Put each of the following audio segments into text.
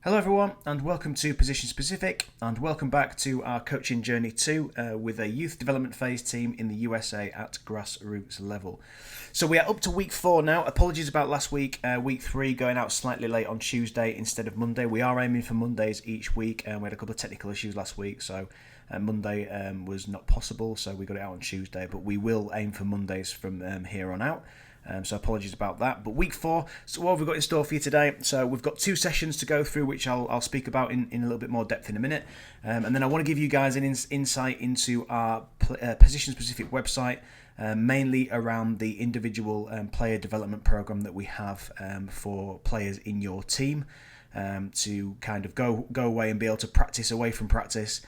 Hello everyone and welcome to Position Specific and welcome back to our coaching journey 2 with a youth development phase team in the USA at grassroots level. So we are up to week 4 now. Apologies about last week, week 3 going out slightly late on Tuesday instead of Monday. We are aiming for Mondays each week and we had a couple of technical issues last week, so Monday was not possible, so we got it out on Tuesday, but we will aim for Mondays from here on out. So apologies about that. But week 4, so what have we got in store for you today? So we've got 2 sessions to go through, which I'll speak about in a little bit more depth in a minute. And then I want to give you guys an insight into our position-specific website, mainly around the individual player development program that we have for players in your team, to kind of go away and be able to practice away from practice.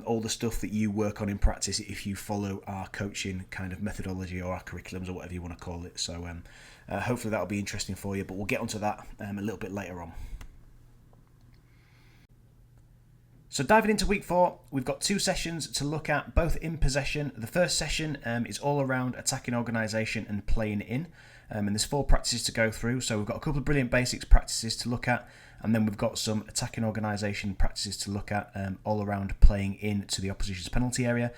All the stuff that you work on in practice if you follow our coaching kind of methodology or our curriculums or whatever you want to call it. So hopefully that'll be interesting for you, but we'll get onto that a little bit later on. So diving into week 4, we've got 2 sessions to look at, both in possession. The first session is all around attacking organisation and playing in. And there's 4 practices to go through. So we've got a couple of brilliant basics practices to look at. And then we've got some attacking organisation practices to look at, all around playing in to the opposition's penalty area,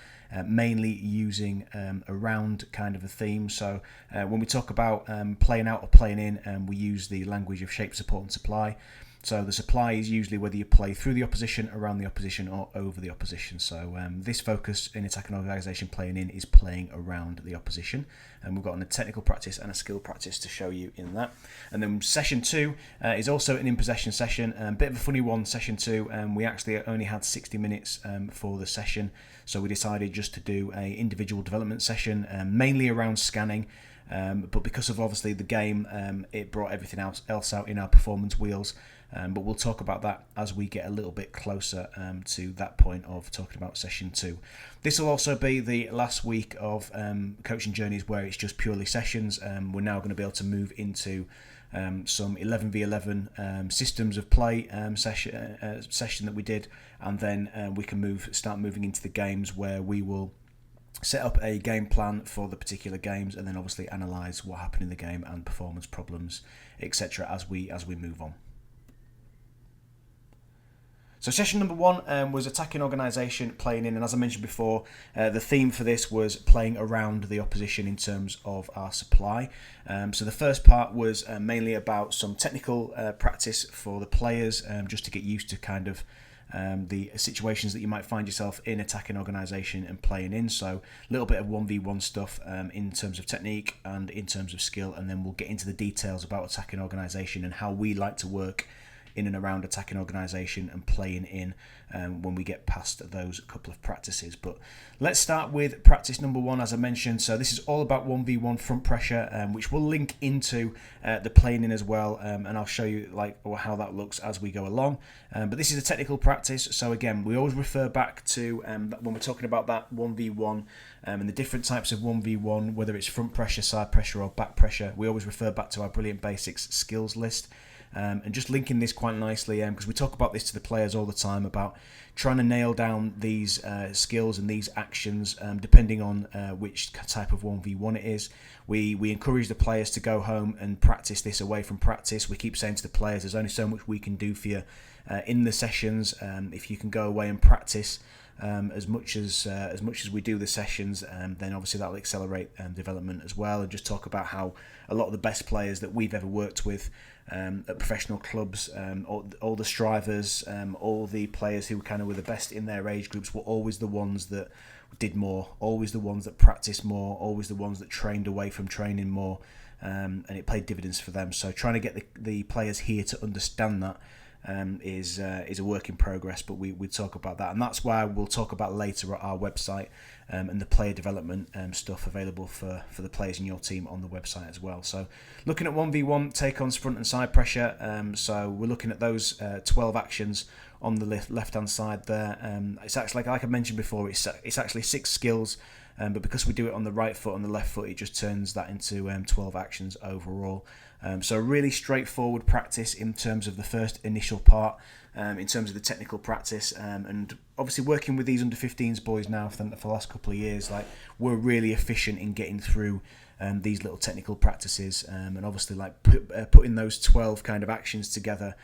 mainly using around kind of a theme. So when we talk about playing out or playing in, we use the language of shape, support and supply. So the supply is usually whether you play through the opposition, around the opposition or over the opposition. So this focus in attacking organisation playing in is playing around the opposition. And we've got a technical practice and a skill practice to show you in that. And then session 2 is also an in-possession session. A bit of a funny one, session 2. We actually only had 60 minutes for the session. So we decided just to do an individual development session, mainly around scanning. But because of obviously the game, it brought everything else out in our performance wheels. But we'll talk about that as we get a little bit closer to that point of talking about session 2. This will also be the last week of coaching journeys where it's just purely sessions. We're now going to be able to move into some 11v11 systems of play session that we did, and then we can start moving into the games where we will set up a game plan for the particular games and then obviously analyse what happened in the game and performance problems, etc. as we move on. So session number 1 was attacking organisation, playing in, and as I mentioned before, the theme for this was playing around the opposition in terms of our supply. So the first part was mainly about some technical practice for the players, just to get used to kind of the situations that you might find yourself in attacking organisation and playing in. So a little bit of 1v1 stuff in terms of technique and in terms of skill, and then we'll get into the details about attacking organisation and how we like to work in and around attacking organisation and playing in when we get past those couple of practices. But let's start with practice number 1, as I mentioned. So this is all about 1v1 front pressure, which will link into the playing in as well, and I'll show you how that looks as we go along. But this is a technical practice, so again we always refer back to when we're talking about that 1v1 and the different types of 1v1, whether it's front pressure, side pressure or back pressure, we always refer back to our brilliant basics skills list. And just linking this quite nicely, because we talk about this to the players all the time about trying to nail down these skills and these actions depending on which type of 1v1 it is. We encourage the players to go home and practice this away from practice. We keep saying to the players, there's only so much we can do for you in the sessions. If you can go away and practice as much as we do the sessions, then obviously that'll accelerate development as well. And just talk about how a lot of the best players that we've ever worked with at professional clubs, all the strivers, all the players who kind of were the best in their age groups were always the ones that did more, always the ones that practiced more, always the ones that trained away from training more, and it paid dividends for them. So trying to get the players here to understand that is a work in progress, but we talk about that, and that's why we'll talk about later at our website and the player development stuff available for the players in your team on the website as well. So looking at 1v1 take-ons, front and side pressure, so we're looking at those 12 actions on the left hand side there. It's actually, like I mentioned before, it's actually 6 skills, but because we do it on the right foot and the left foot, it just turns that into 12 actions overall. So really straightforward practice in terms of the first initial part, in terms of the technical practice, and obviously working with these under 15s boys now for the last couple of years, we're really efficient in getting through these little technical practices, and obviously putting those 12 kind of actions together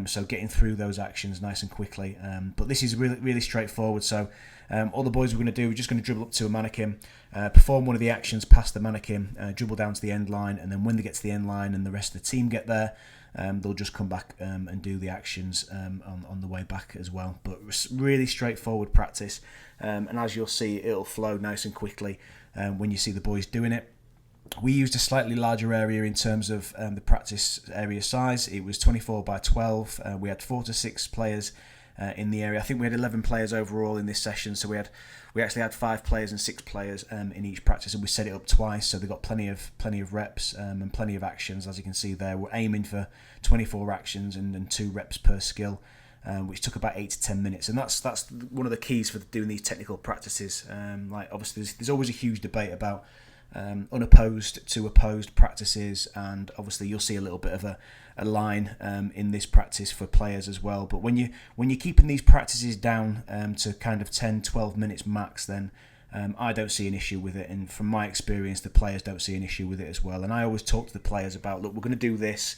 So getting through those actions nice and quickly. But this is really straightforward. So all the boys we're going to do, we're just going to dribble up to a mannequin, perform one of the actions past the mannequin, dribble down to the end line, and then when they get to the end line and the rest of the team get there, they'll just come back and do the actions on the way back as well. But really straightforward practice, and as you'll see, it'll flow nice and quickly when you see the boys doing it. We used a slightly larger area in terms of the practice area size. It was 24 by 12. We had 4 to 6 players in the area. I think we had 11 players overall in this session, so we actually had 5 players and 6 players in each practice, and we set it up twice, so they got plenty of reps and plenty of actions. As you can see there, we're aiming for 24 actions and 2 reps per skill, which took about 8 to 10 minutes, and that's one of the keys for doing these technical practices. Like obviously, there's always a huge debate about unopposed to opposed practices, and obviously you'll see a little bit of a line in this practice for players as well. But when you're keeping these practices down to kind of 10-12 minutes max, then I don't see an issue with it, and from my experience the players don't see an issue with it as well. And I always talk to the players about, look, we're going to do this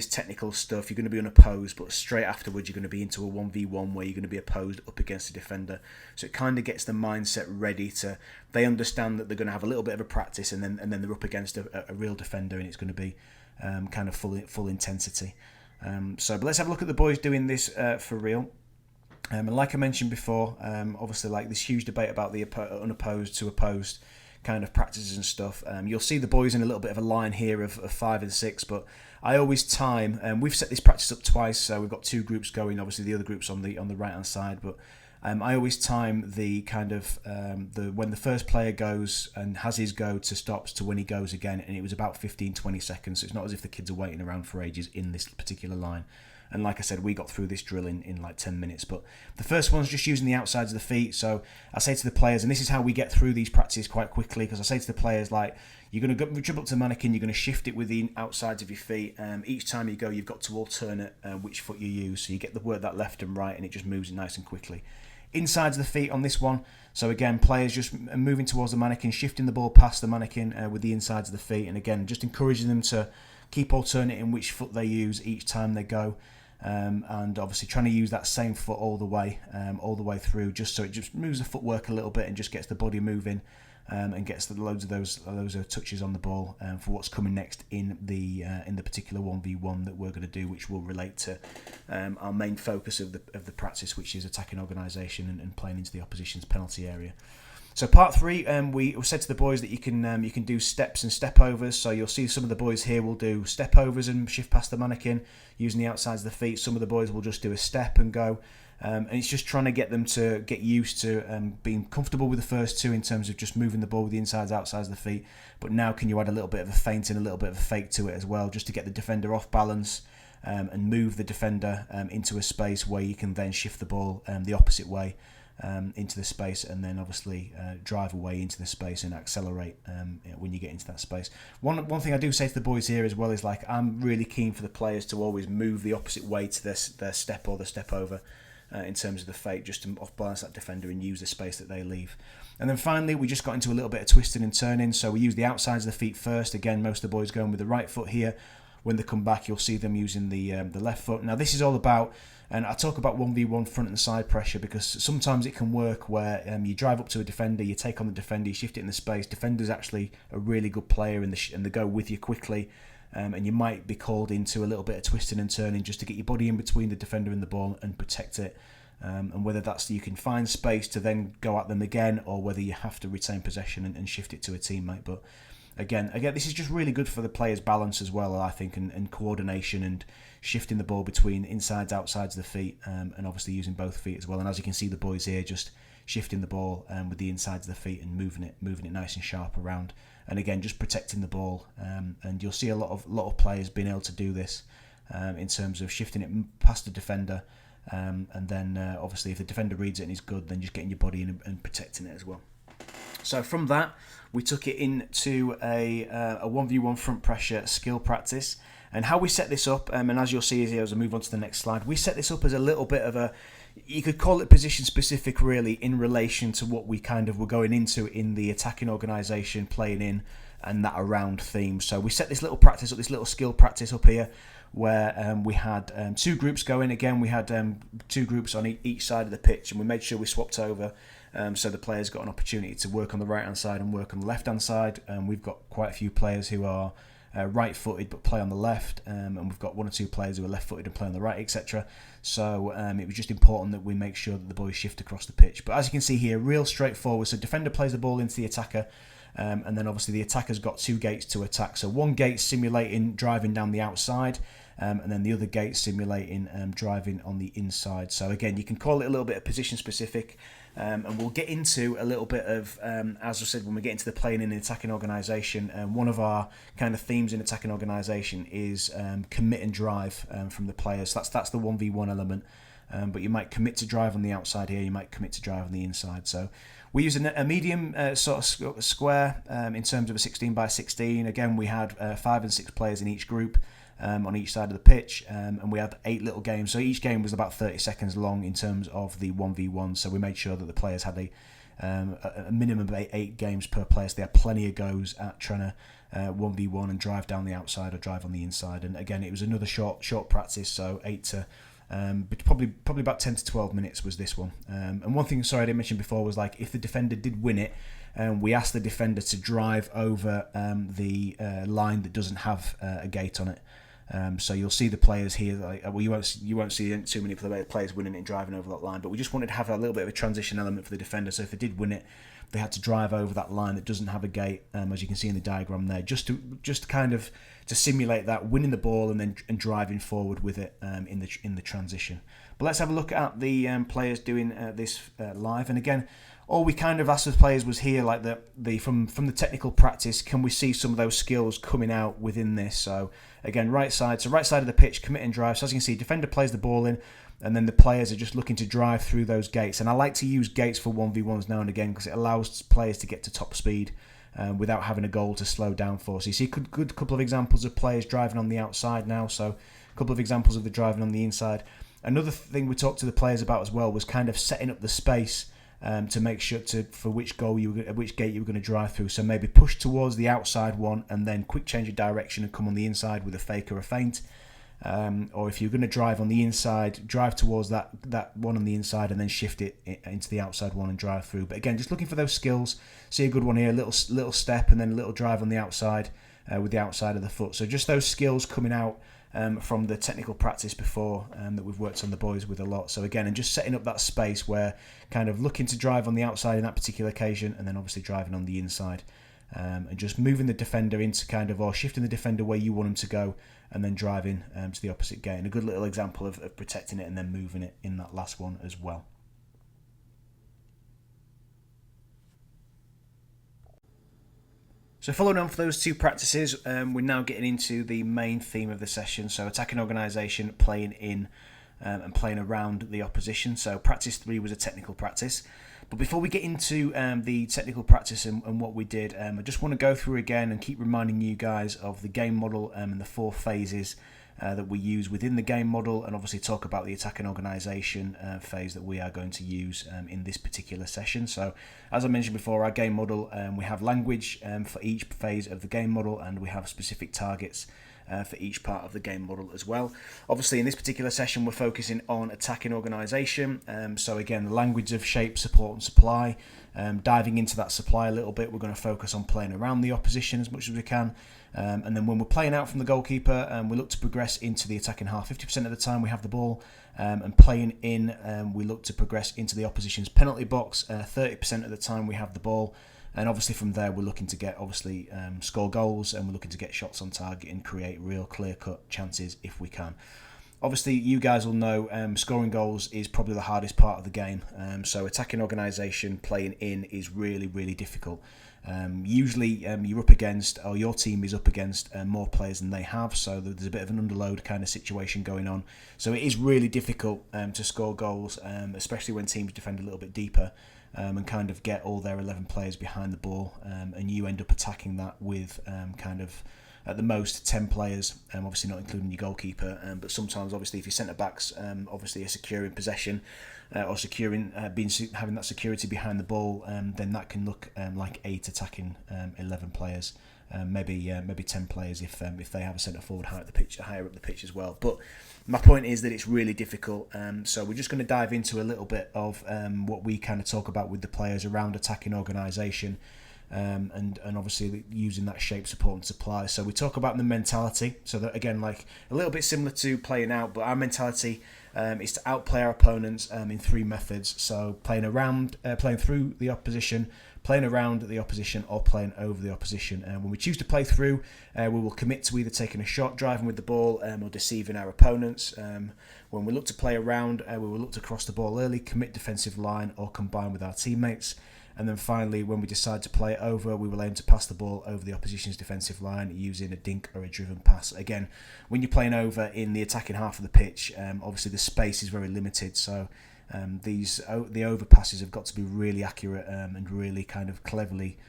technical stuff, you're going to be unopposed, but straight afterwards you're going to be into a 1v1 where you're going to be opposed up against a defender. So it kind of gets the mindset ready to, they understand that they're going to have a little bit of a practice, and then they're up against a real defender, and it's going to be kind of full intensity. But let's have a look at the boys doing this for real. And like I mentioned before, obviously like this huge debate about the unopposed to opposed kind of practices and stuff. You'll see the boys in a little bit of a line here of 5 and 6, but I always time, we've set this practice up twice, so we've got 2 groups going, obviously the other group's on the right hand side, but I always time the kind of when the first player goes and has his go to stops to when he goes again, and it was about 15-20 seconds, so it's not as if the kids are waiting around for ages in this particular line. And like I said, we got through this drill in like 10 minutes. But the first one's just using the outsides of the feet. So I say to the players, and this is how we get through these practices quite quickly, because I say to the players, like, you're going to dribble up to the mannequin, you're going to shift it with the outsides of your feet. Each time you go, you've got to alternate which foot you use. So you get the word that left and right, and it just moves it nice and quickly. Insides of the feet on this one. So again, players just moving towards the mannequin, shifting the ball past the mannequin with the insides of the feet. And again, just encouraging them to keep alternating which foot they use each time they go. And obviously trying to use that same foot all the way through, just so it just moves the footwork a little bit and just gets the body moving, and gets loads of those touches on the ball for what's coming next in the particular 1v1 that we're going to do, which will relate to our main focus of the practice, which is attacking organisation and playing into the opposition's penalty area. So part 3, we said to the boys that you can do steps and step overs. So you'll see some of the boys here will do step overs and shift past the mannequin using the outsides of the feet. Some of the boys will just do a step and go. And it's just trying to get them to get used to being comfortable with the first 2 in terms of just moving the ball with the insides, outsides of the feet. But now can you add a little bit of a feint and a little bit of a fake to it as well, just to get the defender off balance and move the defender into a space where you can then shift the ball the opposite way. Into the space, and then obviously drive away into the space and accelerate when you get into that space. One thing I do say to the boys here as well is, like, I'm really keen for the players to always move the opposite way to their step or the step over in terms of the fake, just to off balance that defender and use the space that they leave. And then finally we just got into a little bit of twisting and turning, so we use the outsides of the feet first. Again, most of the boys going with the right foot here. When they come back, you'll see them using the left foot. Now this is all about, and I talk about 1v1 front and side pressure, because sometimes it can work where you drive up to a defender, you take on the defender, you shift it in the space. Defender's actually a really good player and they go with you quickly, and you might be called into a little bit of twisting and turning just to get your body in between the defender and the ball and protect it. And whether that's you can find space to then go at them again, or whether you have to retain possession and shift it to a teammate. But Again, this is just really good for the players' balance as well, I think, and coordination and shifting the ball between insides, outsides of the feet, and obviously using both feet as well. And as you can see, the boys here just shifting the ball with the insides of the feet and moving it nice and sharp around. And again, just protecting the ball. And you'll see a lot of players being able to do this in terms of shifting it past the defender, and then obviously if the defender reads it and is good, then just getting your body in and protecting it as well. So from that, we took it into a 1v1 front pressure skill practice. And how we set this up, and as you'll see here as I move on to the next slide, we set this up as a little bit of you could call it position specific really, in relation to what we kind of were going into in the attacking organisation, playing in and that around theme. So we set this little practice up, this little skill practice up here, where we had two groups going. Again, we had two groups on each side of the pitch, and we made sure we swapped over so the players got an opportunity to work on the right-hand side and work on the left-hand side. We've got quite a few players who are right-footed but play on the left, and we've got one or two players who are left-footed and play on the right, etc. So it was just important that we make sure that the boys shift across the pitch. But as you can see here, real straightforward. So defender plays the ball into the attacker, and then obviously the attacker's got two gates to attack. So one gate simulating driving down the outside, and then the other gate simulating driving on the inside. So again, you can call it a little bit of position specific, and we'll get into a little bit of, as I said, when we get into the playing in the attacking organisation, one of our kind of themes in attacking organisation is commit and drive from the players. So that's the 1v1 element, but you might commit to drive on the outside here, you might commit to drive on the inside. So we use a medium sort of square in terms of a 16 by 16. Again, we had 5 and 6 players in each group on each side of the pitch, and we had 8 little games. So each game was about 30 seconds long in terms of the 1v1. So we made sure that the players had a minimum of 8 games per player. So they had plenty of goes at trying to 1v1 and drive down the outside or drive on the inside. And again, it was another short practice. So 8 to but probably about 10 to 12 minutes was this one. And one thing, sorry, I didn't mention before, was like if the defender did win it, we asked the defender to drive over the line that doesn't have a gate on it. So you'll see the players here. Well, you won't see too many players winning it and driving over that line. But we just wanted to have a little bit of a transition element for the defender. So if they did win it, they had to drive over that line that doesn't have a gate, as you can see in the diagram there, just kind of to simulate that winning the ball and then driving forward with it in the transition. But let's have a look at the players doing this live. And again, all we kind of asked the players was here, like from the technical practice, can we see some of those skills coming out within this? So again, right side of the pitch, commit and drive. So as you can see, defender plays the ball in, and then the players are just looking to drive through those gates. And I like to use gates for 1v1s now and again because it allows players to get to top speed without having a goal to slow down for. So you see a good couple of examples of players driving on the outside now. So a couple of examples of the driving on the inside. Another thing we talked to the players about as well was kind of setting up the space to make sure for which gate you were going to drive through. So maybe push towards the outside one and then quick change of direction and come on the inside with a fake or a feint. Or if you're going to drive on the inside, drive towards that one on the inside and then shift it into the outside one and drive through. But again, just looking for those skills. See a good one here, a little step and then a little drive on the outside with the outside of the foot. So just those skills coming out from the technical practice before that we've worked on the boys with a lot. So again, and just setting up that space where kind of looking to drive on the outside in that particular occasion and then obviously driving on the inside. And just moving the defender into kind of, or shifting the defender where you want him to go and then driving to the opposite gate. And a good little example of protecting it and then moving it in that last one as well. So following on for those two practices, we're now getting into the main theme of the session. So attacking organisation, playing in and playing around the opposition. So practice 3 was a technical practice. But before we get into the technical practice and what we did, I just want to go through again and keep reminding you guys of the game model and the 4 phases that we use within the game model, and obviously talk about the attacking organisation phase that we are going to use in this particular session. So as I mentioned before, our game model, we have language for each phase of the game model, and we have specific targets for each part of the game model as well. Obviously in this particular session we're focusing on attacking organisation, so again, language of shape, support and supply. Diving into that supply a little bit, we're going to focus on playing around the opposition as much as we can, and then when we're playing out from the goalkeeper, we look to progress into the attacking half. 50% of the time we have the ball, and playing in, we look to progress into the opposition's penalty box. 30% of the time we have the ball, and obviously from there we're looking to get score goals, and we're looking to get shots on target and create real clear-cut chances if we can. Obviously you guys will know scoring goals is probably the hardest part of the game, so attacking organisation, playing in, is really, really difficult. Usually you're up against, or your team is up against more players than they have, so there's a bit of an underload kind of situation going on. So it is really difficult to score goals, especially when teams defend a little bit deeper and kind of get all their 11 players behind the ball, and you end up attacking that with kind of at the most 10 players, obviously not including your goalkeeper, but sometimes obviously if your centre-backs obviously are securing possession or having that security behind the ball, then that can look like 8 attacking 11 players maybe 10 players if they have a centre forward higher up the pitch as well. But my point is that it's really difficult. So we're just going to dive into a little bit of what we kind of talk about with the players around attacking organisation. And obviously using that shape, support and supply. So we talk about the mentality, so that again, like a little bit similar to playing out, but our mentality is to outplay our opponents in 3 methods. So playing through the opposition, playing around the opposition, or playing over the opposition. And when we choose to play through, we will commit to either taking a shot, driving with the ball, or deceiving our opponents. When we look to play around, we will look to cross the ball early, commit defensive line, or combine with our teammates. And then finally, when we decide to play it over, we will aim to pass the ball over the opposition's defensive line using a dink or a driven pass. Again, when you're playing over in the attacking half of the pitch, obviously the space is very limited. So the over passes have got to be really accurate and really kind of cleverly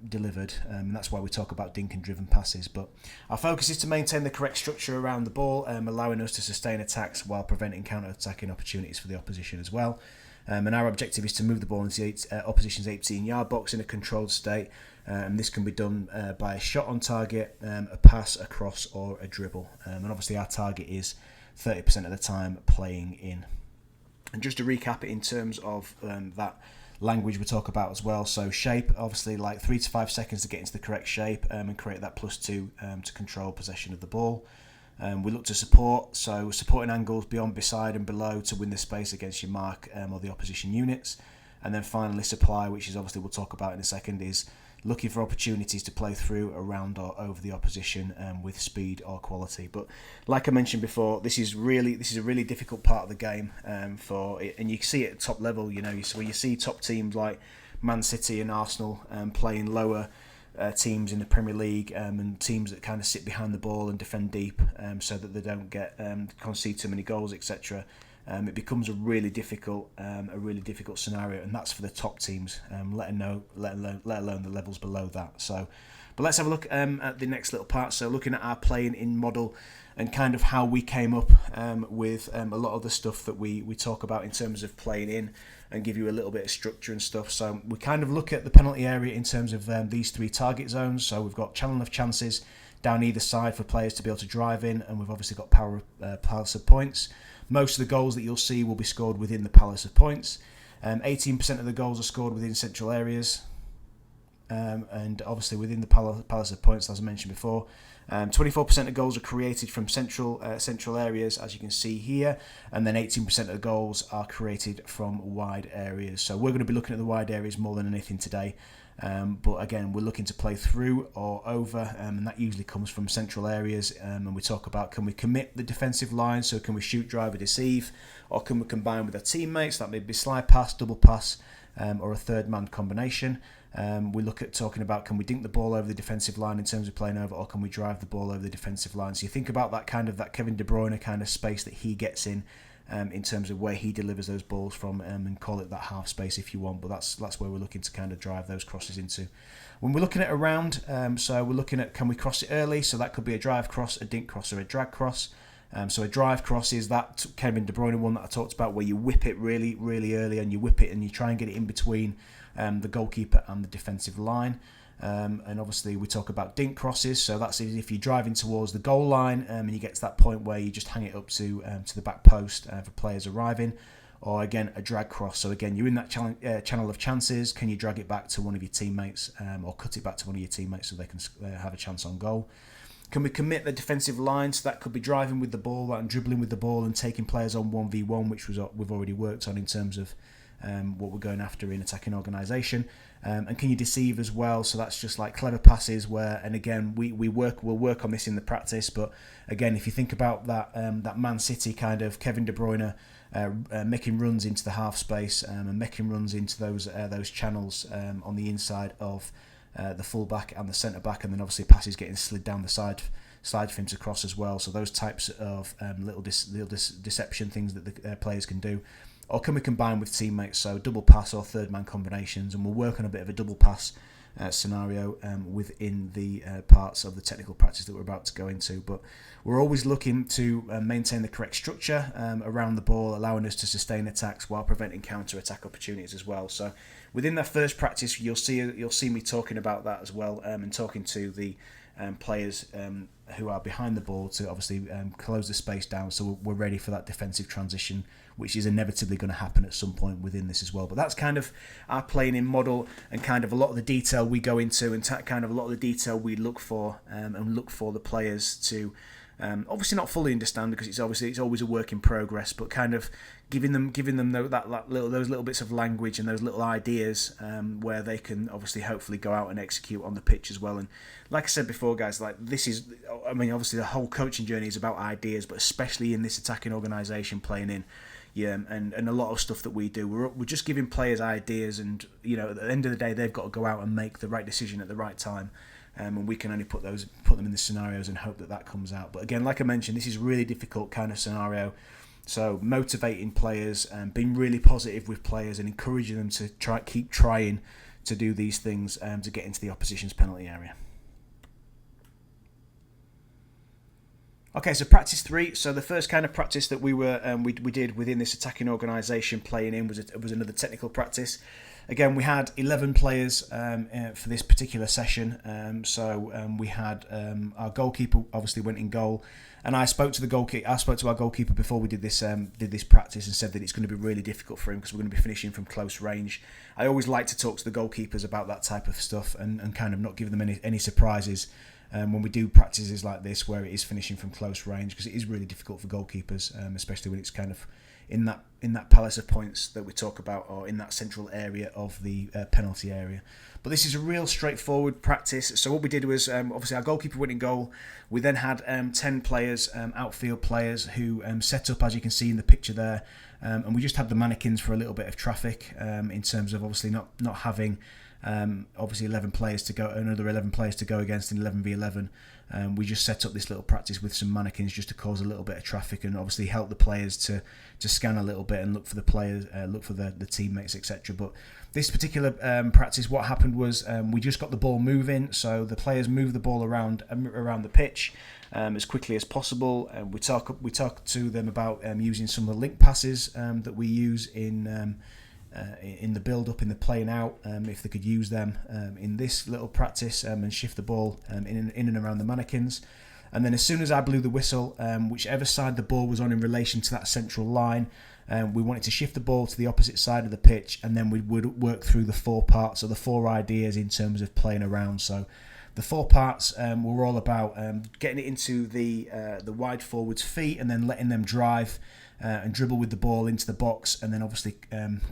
delivered. And that's why we talk about dink and driven passes. But our focus is to maintain the correct structure around the ball, allowing us to sustain attacks while preventing counter-attacking opportunities for the opposition as well. And our objective is to move the ball into the opposition's 18-yard box in a controlled state. And this can be done by a shot on target, a pass, a cross, or a dribble. And obviously our target is 30% of the time playing in. And just to recap it in terms of that language we talk about as well. So shape, obviously like 3 to 5 seconds to get into the correct shape and create that +2 to control possession of the ball. We look to support, so supporting angles beyond, beside and below to win the space against your mark or the opposition units. And then finally supply, which is obviously we'll talk about in a second, is looking for opportunities to play through, around or over the opposition with speed or quality. But like I mentioned before, this is a really difficult part of the game for it, and you see it at top level. You know, so when you see top teams like Man City and Arsenal playing lower teams in the Premier League and teams that kind of sit behind the ball and defend deep so that they don't get concede too many goals, etc. It becomes a really difficult scenario, and that's for the top teams. Let alone the levels below that. So, but let's have a look at the next little part. So, looking at our playing in model and kind of how we came up with a lot of the stuff that we talk about in terms of playing in, and give you a little bit of structure and stuff. So we kind of look at the penalty area in terms of these 3 target zones. So we've got channel of chances down either side for players to be able to drive in, and we've obviously got palace of points. Most of the goals that you'll see will be scored within the palace of points. 18% of the goals are scored within central areas, and obviously within the palace of points, as I mentioned before. 24% of goals are created from central areas, as you can see here, and then 18% of the goals are created from wide areas. So we're going to be looking at the wide areas more than anything today. But again, we're looking to play through or over, and that usually comes from central areas. And we talk about, can we commit the defensive line? So can we shoot, drive, or deceive? Or can we combine with our teammates? That may be slide pass, double pass, or a third man combination. We look at talking about, can we dink the ball over the defensive line in terms of playing over, or can we drive the ball over the defensive line? So you think about that Kevin De Bruyne kind of space that he gets in terms of where he delivers those balls from, and call it that half space if you want, but that's where we're looking to kind of drive those crosses into. When we're looking at around, so we're looking at, can we cross it early? So that could be a drive cross, a dink cross, or a drag cross. So a drive cross is that Kevin De Bruyne one that I talked about, where you whip it really, really early, and you whip it and you try and get it in between the goalkeeper and the defensive line. And obviously we talk about dink crosses, so that's if you're driving towards the goal line and you get to that point where you just hang it up to the back post for players arriving. Or again, a drag cross, so again you're in that channel of chances, can you drag it back to one of your teammates or cut it back to one of your teammates so they can have a chance on goal. Can we commit the defensive line? So that could be driving with the ball and dribbling with the ball and taking players on 1v1, which we've already worked on in terms of what we're going after in attacking organisation. And can you deceive as well? So that's just like clever passes where, and again, we'll work on this in the practice. But again, if you think about that Man City kind of Kevin De Bruyne making runs into the half space and making runs into those channels on the inside of the full-back and the centre-back, and then obviously passes getting slid down the side for him to cross as well. So those types of little deception things that the players can do. Or can we combine with teammates? So double pass or third man combinations, and we'll work on a bit of a double pass scenario within the parts of the technical practice that we're about to go into. But we're always looking to maintain the correct structure around the ball, allowing us to sustain attacks while preventing counter-attack opportunities as well. So within that first practice, you'll see me talking about that as well, and talking to the players who are behind the ball to obviously close the space down, so we're ready for that defensive transition, which is inevitably going to happen at some point within this as well. But that's kind of our playing in model, and kind of a lot of the detail we go into, and kind of a lot of the detail we look for, and look for the players to obviously not fully understand, because it's always a work in progress, but kind of giving them those little bits of language and those little ideas where they can obviously hopefully go out and execute on the pitch as well. And like I said before, guys, like obviously the whole coaching journey is about ideas, but especially in this attacking organisation playing in. Yeah, and a lot of stuff that we do, we're just giving players ideas, and at the end of the day, they've got to go out and make the right decision at the right time. And we can only put them in the scenarios and hope that comes out. But again, like I mentioned, this is a really difficult kind of scenario. So motivating players and being really positive with players and encouraging them to keep trying to do these things to get into the opposition's penalty area. Okay, so practice 3. So the first kind of practice that we did within this attacking organisation playing in was another technical practice. Again, we had 11 players for this particular session. We had our goalkeeper obviously went in goal, and I spoke to our goalkeeper before we did this practice, and said that it's going to be really difficult for him because we're going to be finishing from close range. I always like to talk to the goalkeepers about that type of stuff and kind of not give them any surprises when we do practices like this where it is finishing from close range, because it is really difficult for goalkeepers, especially when it's kind of in that palace of points that we talk about, or in that central area of the penalty area. But this is a real straightforward practice. So what we did was, obviously our goalkeeper went in goal. We then had 10 players, outfield players, who set up, as you can see in the picture there, and we just had the mannequins for a little bit of traffic in terms of obviously not having obviously 11 players to go, another 11 players to go against in 11v11. We just set up this little practice with some mannequins just to cause a little bit of traffic, and obviously help the players to scan a little bit and look for the players, look for the teammates, etc. But this particular practice, what happened was we just got the ball moving, so the players moved the ball around the pitch as quickly as possible. We talk to them about using some of the link passes that we use in the build-up, in the playing out, if they could use them in this little practice and shift the ball in and around the mannequins. And then as soon as I blew the whistle, whichever side the ball was on in relation to that central line, we wanted to shift the ball to the opposite side of the pitch, and then we would work through the 4 parts, or the 4 ideas in terms of playing around. So the 4 parts were all about getting it into the wide forwards' feet, and then letting them drive and dribble with the ball into the box, and then obviously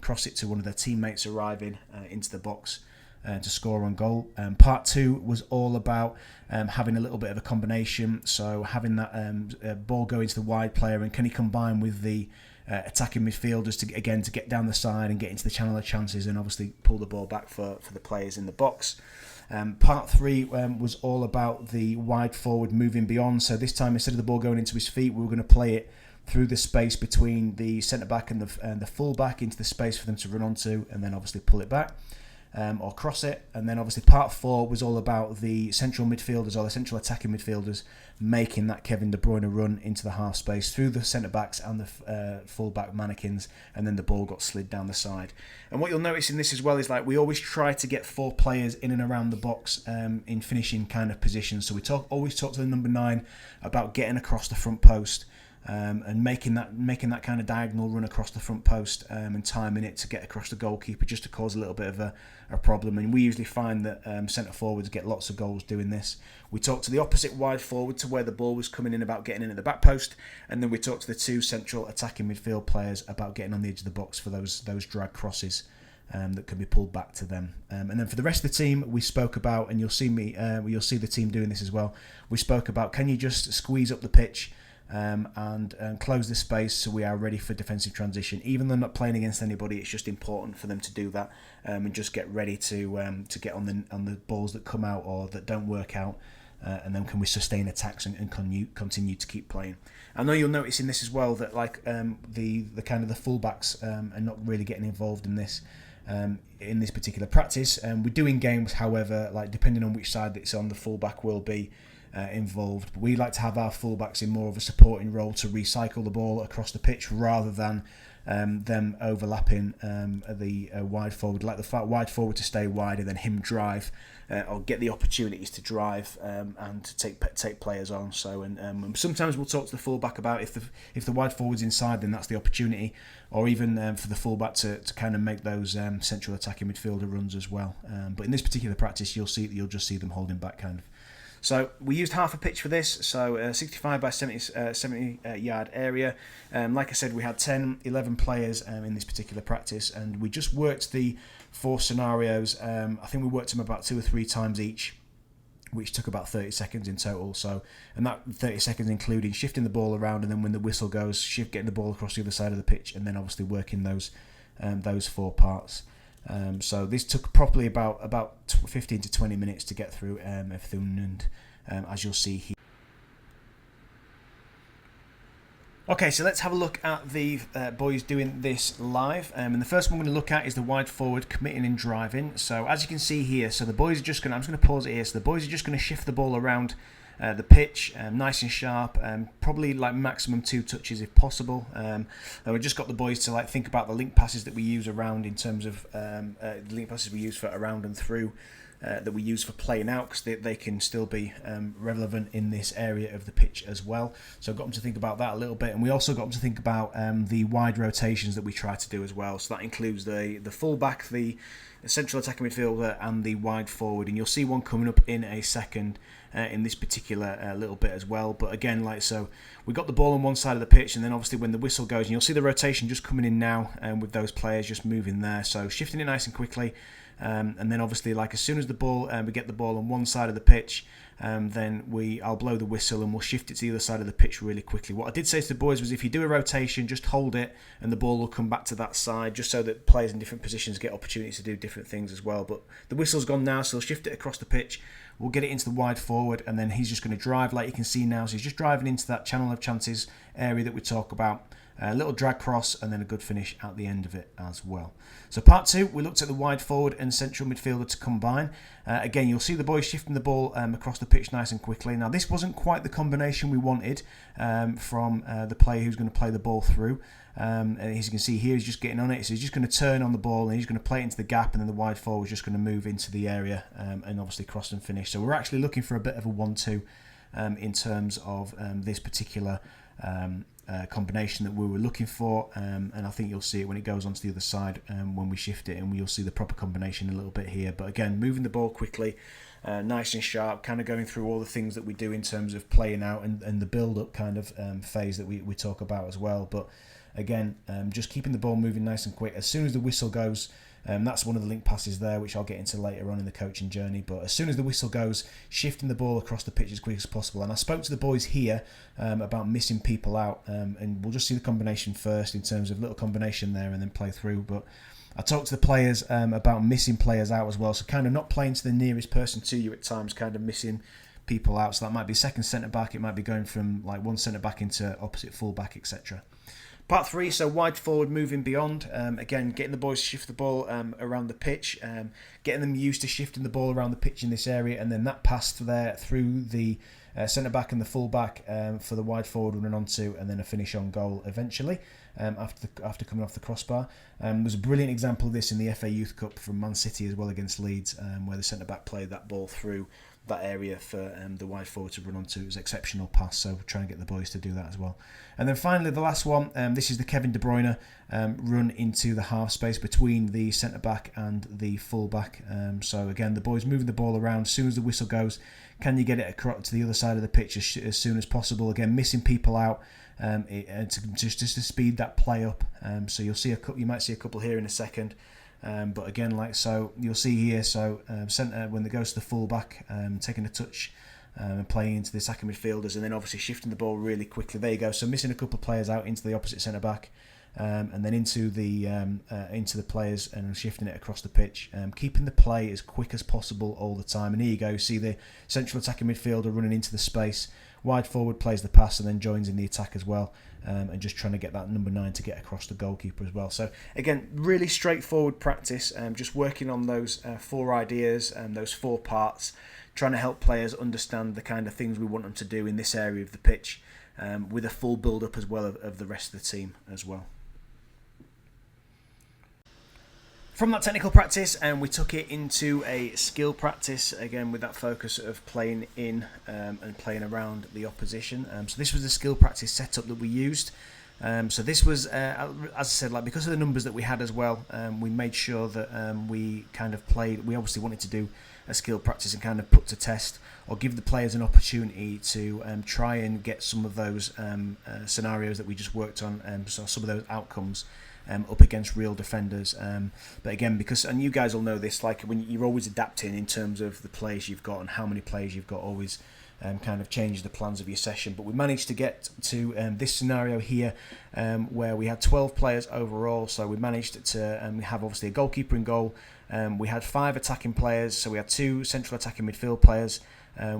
cross it to one of their teammates arriving into the box to score on goal. Part 2 was all about having a little bit of a combination, so having that ball go into the wide player, and can he combine with the attacking midfielders to get down the side and get into the channel of chances, and obviously pull the ball back for the players in the box. Part 3 was all about the wide forward moving beyond, so this time instead of the ball going into his feet, we were going to play it through the space between the centre back and the full back into the space for them to run onto, and then obviously pull it back or cross it. And then obviously part 4 was all about the central midfielders, or the central attacking midfielders, making that Kevin De Bruyne run into the half space through the centre backs and the full back mannequins, and then the ball got slid down the side. And what you'll notice in this as well is, like, we always try to get 4 players in and around the box in finishing kind of positions. So we always talk to the number 9 about getting across the front post, and making that kind of diagonal run across the front post, and timing it to get across the goalkeeper, just to cause a little bit of a problem. And we usually find that centre forwards get lots of goals doing this. We talk to the opposite wide forward to where the ball was coming in, about getting in at the back post, and then we talk to the 2 central attacking midfield players about getting on the edge of the box for those drag crosses that can be pulled back to them. And then for the rest of the team, we spoke about, and you'll see the team doing this as well, we spoke about, can you just squeeze up the pitch and close the space so we are ready for defensive transition. Even though not playing against anybody, it's just important for them to do that, and just get ready to get on the balls that come out or that don't work out, and then can we sustain attacks and continue to keep playing. I know you'll notice in this as well that, like, the kind of the fullbacks are not really getting involved in this. in this particular practice. We do in games, however, like depending on which side it's on, the fullback will be involved. But we like to have our fullbacks in more of a supporting role to recycle the ball across the pitch rather than them overlapping the wide forward. Like the wide forward to stay wide and then him drive or get the opportunities to drive and to take players on. So and sometimes we'll talk to the fullback about if the wide forward's inside, then that's the opportunity, or even for the fullback to kind of make those central attacking midfielder runs as well. But in this particular practice, you'll just see them holding back kind of. So we used half a pitch for this, so 65 by 70 yard area. Like I said, we had 11 players in this particular practice, and we just worked the 4 scenarios. I think we worked them about 2 or 3 times each, which took about 30 seconds in total. So, and that 30 seconds including shifting the ball around, and then when the whistle goes, getting the ball across the other side of the pitch, and then obviously working those 4 parts. So this took probably about 15 to 20 minutes to get through everything, and as you'll see here. Okay, so let's have a look at the boys doing this live. And the first one we're going to look at is the wide forward committing and driving. So as you can see here, so the boys are just going to, I'm just going to pause it here. So the boys are just going to shift the ball around the pitch, nice and sharp, probably like maximum 2 touches if possible. And we've just got the boys to like think about the link passes that we use around in terms of the link passes we use for around and through. That we use for playing out, because they can still be relevant in this area of the pitch as well. So I've got them to think about that a little bit, and we also got them to think about the wide rotations that we try to do as well. So that includes the fullback, the central attacking midfielder, and the wide forward. And you'll see one coming up in a second in this particular little bit as well. But again, like so, we got the ball on one side of the pitch, and then obviously when the whistle goes, and you'll see the rotation just coming in now, with those players just moving there. So shifting it nice and quickly. And then obviously, like as soon as the ball we get the ball on one side of the pitch, then I'll blow the whistle and we'll shift it to the other side of the pitch really quickly. What I did say to the boys was, if you do a rotation, just hold it and the ball will come back to that side, just so that players in different positions get opportunities to do different things as well. But the whistle's gone now, so we'll shift it across the pitch. We'll get it into the wide forward, and then he's just going to drive, like you can see now. So he's just driving into that channel of chances area that we talk about. A little drag cross, and then a good finish at the end of it as well. So part 2, we looked at the wide forward and central midfielder to combine. Again, you'll see the boys shifting the ball across the pitch nice and quickly. Now, this wasn't quite the combination we wanted from the player who's going to play the ball through. And as you can see here, he's just getting on it. So he's just going to turn on the ball, and he's going to play it into the gap, and then the wide forward is just going to move into the area and obviously cross and finish. So we're actually looking for a bit of a 1-2 in terms of this particular combination that we were looking for, and I think you'll see it when it goes onto the other side when we shift it, and you'll see the proper combination a little bit here. But again, moving the ball quickly, nice and sharp, kind of going through all the things that we do in terms of playing out and the build-up kind of phase that we talk about as well. But again, just keeping the ball moving nice and quick. As soon as the whistle goes, that's one of the link passes there, which I'll get into later on in the coaching journey. But as soon as the whistle goes, shifting the ball across the pitch as quick as possible. And I spoke to the boys here about missing people out, and we'll just see the combination first in terms of little combination there and then play through. But I talked to the players about missing players out as well, so kind of not playing to the nearest person to you at times, kind of missing people out. So that might be second centre back, it might be going from like one centre back into opposite full back, etc. Part 3, so wide forward moving beyond. Again, getting the boys to shift the ball around the pitch, getting them used to shifting the ball around the pitch in this area, and then that pass there through the centre back and the full back for the wide forward running onto, and then a finish on goal eventually after coming off the crossbar. There's a brilliant example of this in the FA Youth Cup from Man City as well against Leeds, where the centre back played that ball through that area for the wide forward to run onto. It was an exceptional pass, so we'll try and get the boys to do that as well. And then finally the last one, this is the Kevin De Bruyne run into the half space between the centre back and the full back. So again, the boys moving the ball around. As soon as the whistle goes, can you get it across to the other side of the pitch as soon as possible? Again, missing people out just to speed that play up. So you might see a couple here in a second. But again, like so, you'll see here, so centre, when it goes to the full back, taking a touch and playing into the attacking midfielders, and then obviously shifting the ball really quickly. There you go, so missing a couple of players out into the opposite centre back, and then into the players and shifting it across the pitch, keeping the play as quick as possible all the time. And here you go, see the central attacking midfielder running into the space. Wide forward plays the pass and then joins in the attack as well. and just trying to get that number 9 to get across the goalkeeper as well. So again, really straightforward practice, just working on those 4 ideas and those 4 parts, trying to help players understand the kind of things we want them to do in this area of the pitch, with a full build-up as well of the rest of the team as well. From that technical practice, we took it into a skill practice, again with that focus of playing in and playing around the opposition. So this was the skill practice setup that we used. So this was, as I said, like because of the numbers that we had as well, we made sure that we kind of played. We obviously wanted to do a skill practice and kind of put to test or give the players an opportunity to try and get some of those scenarios that we just worked on, so some of those outcomes up against real defenders. But again, because, and you guys will know this, like when you're always adapting in terms of the players you've got and how many players you've got, always kind of change the plans of your session. But we managed to get to this scenario here where we had 12 players overall. So we managed to have obviously a goalkeeper in goal. We had 5 attacking players, so we had 2 central attacking midfield players.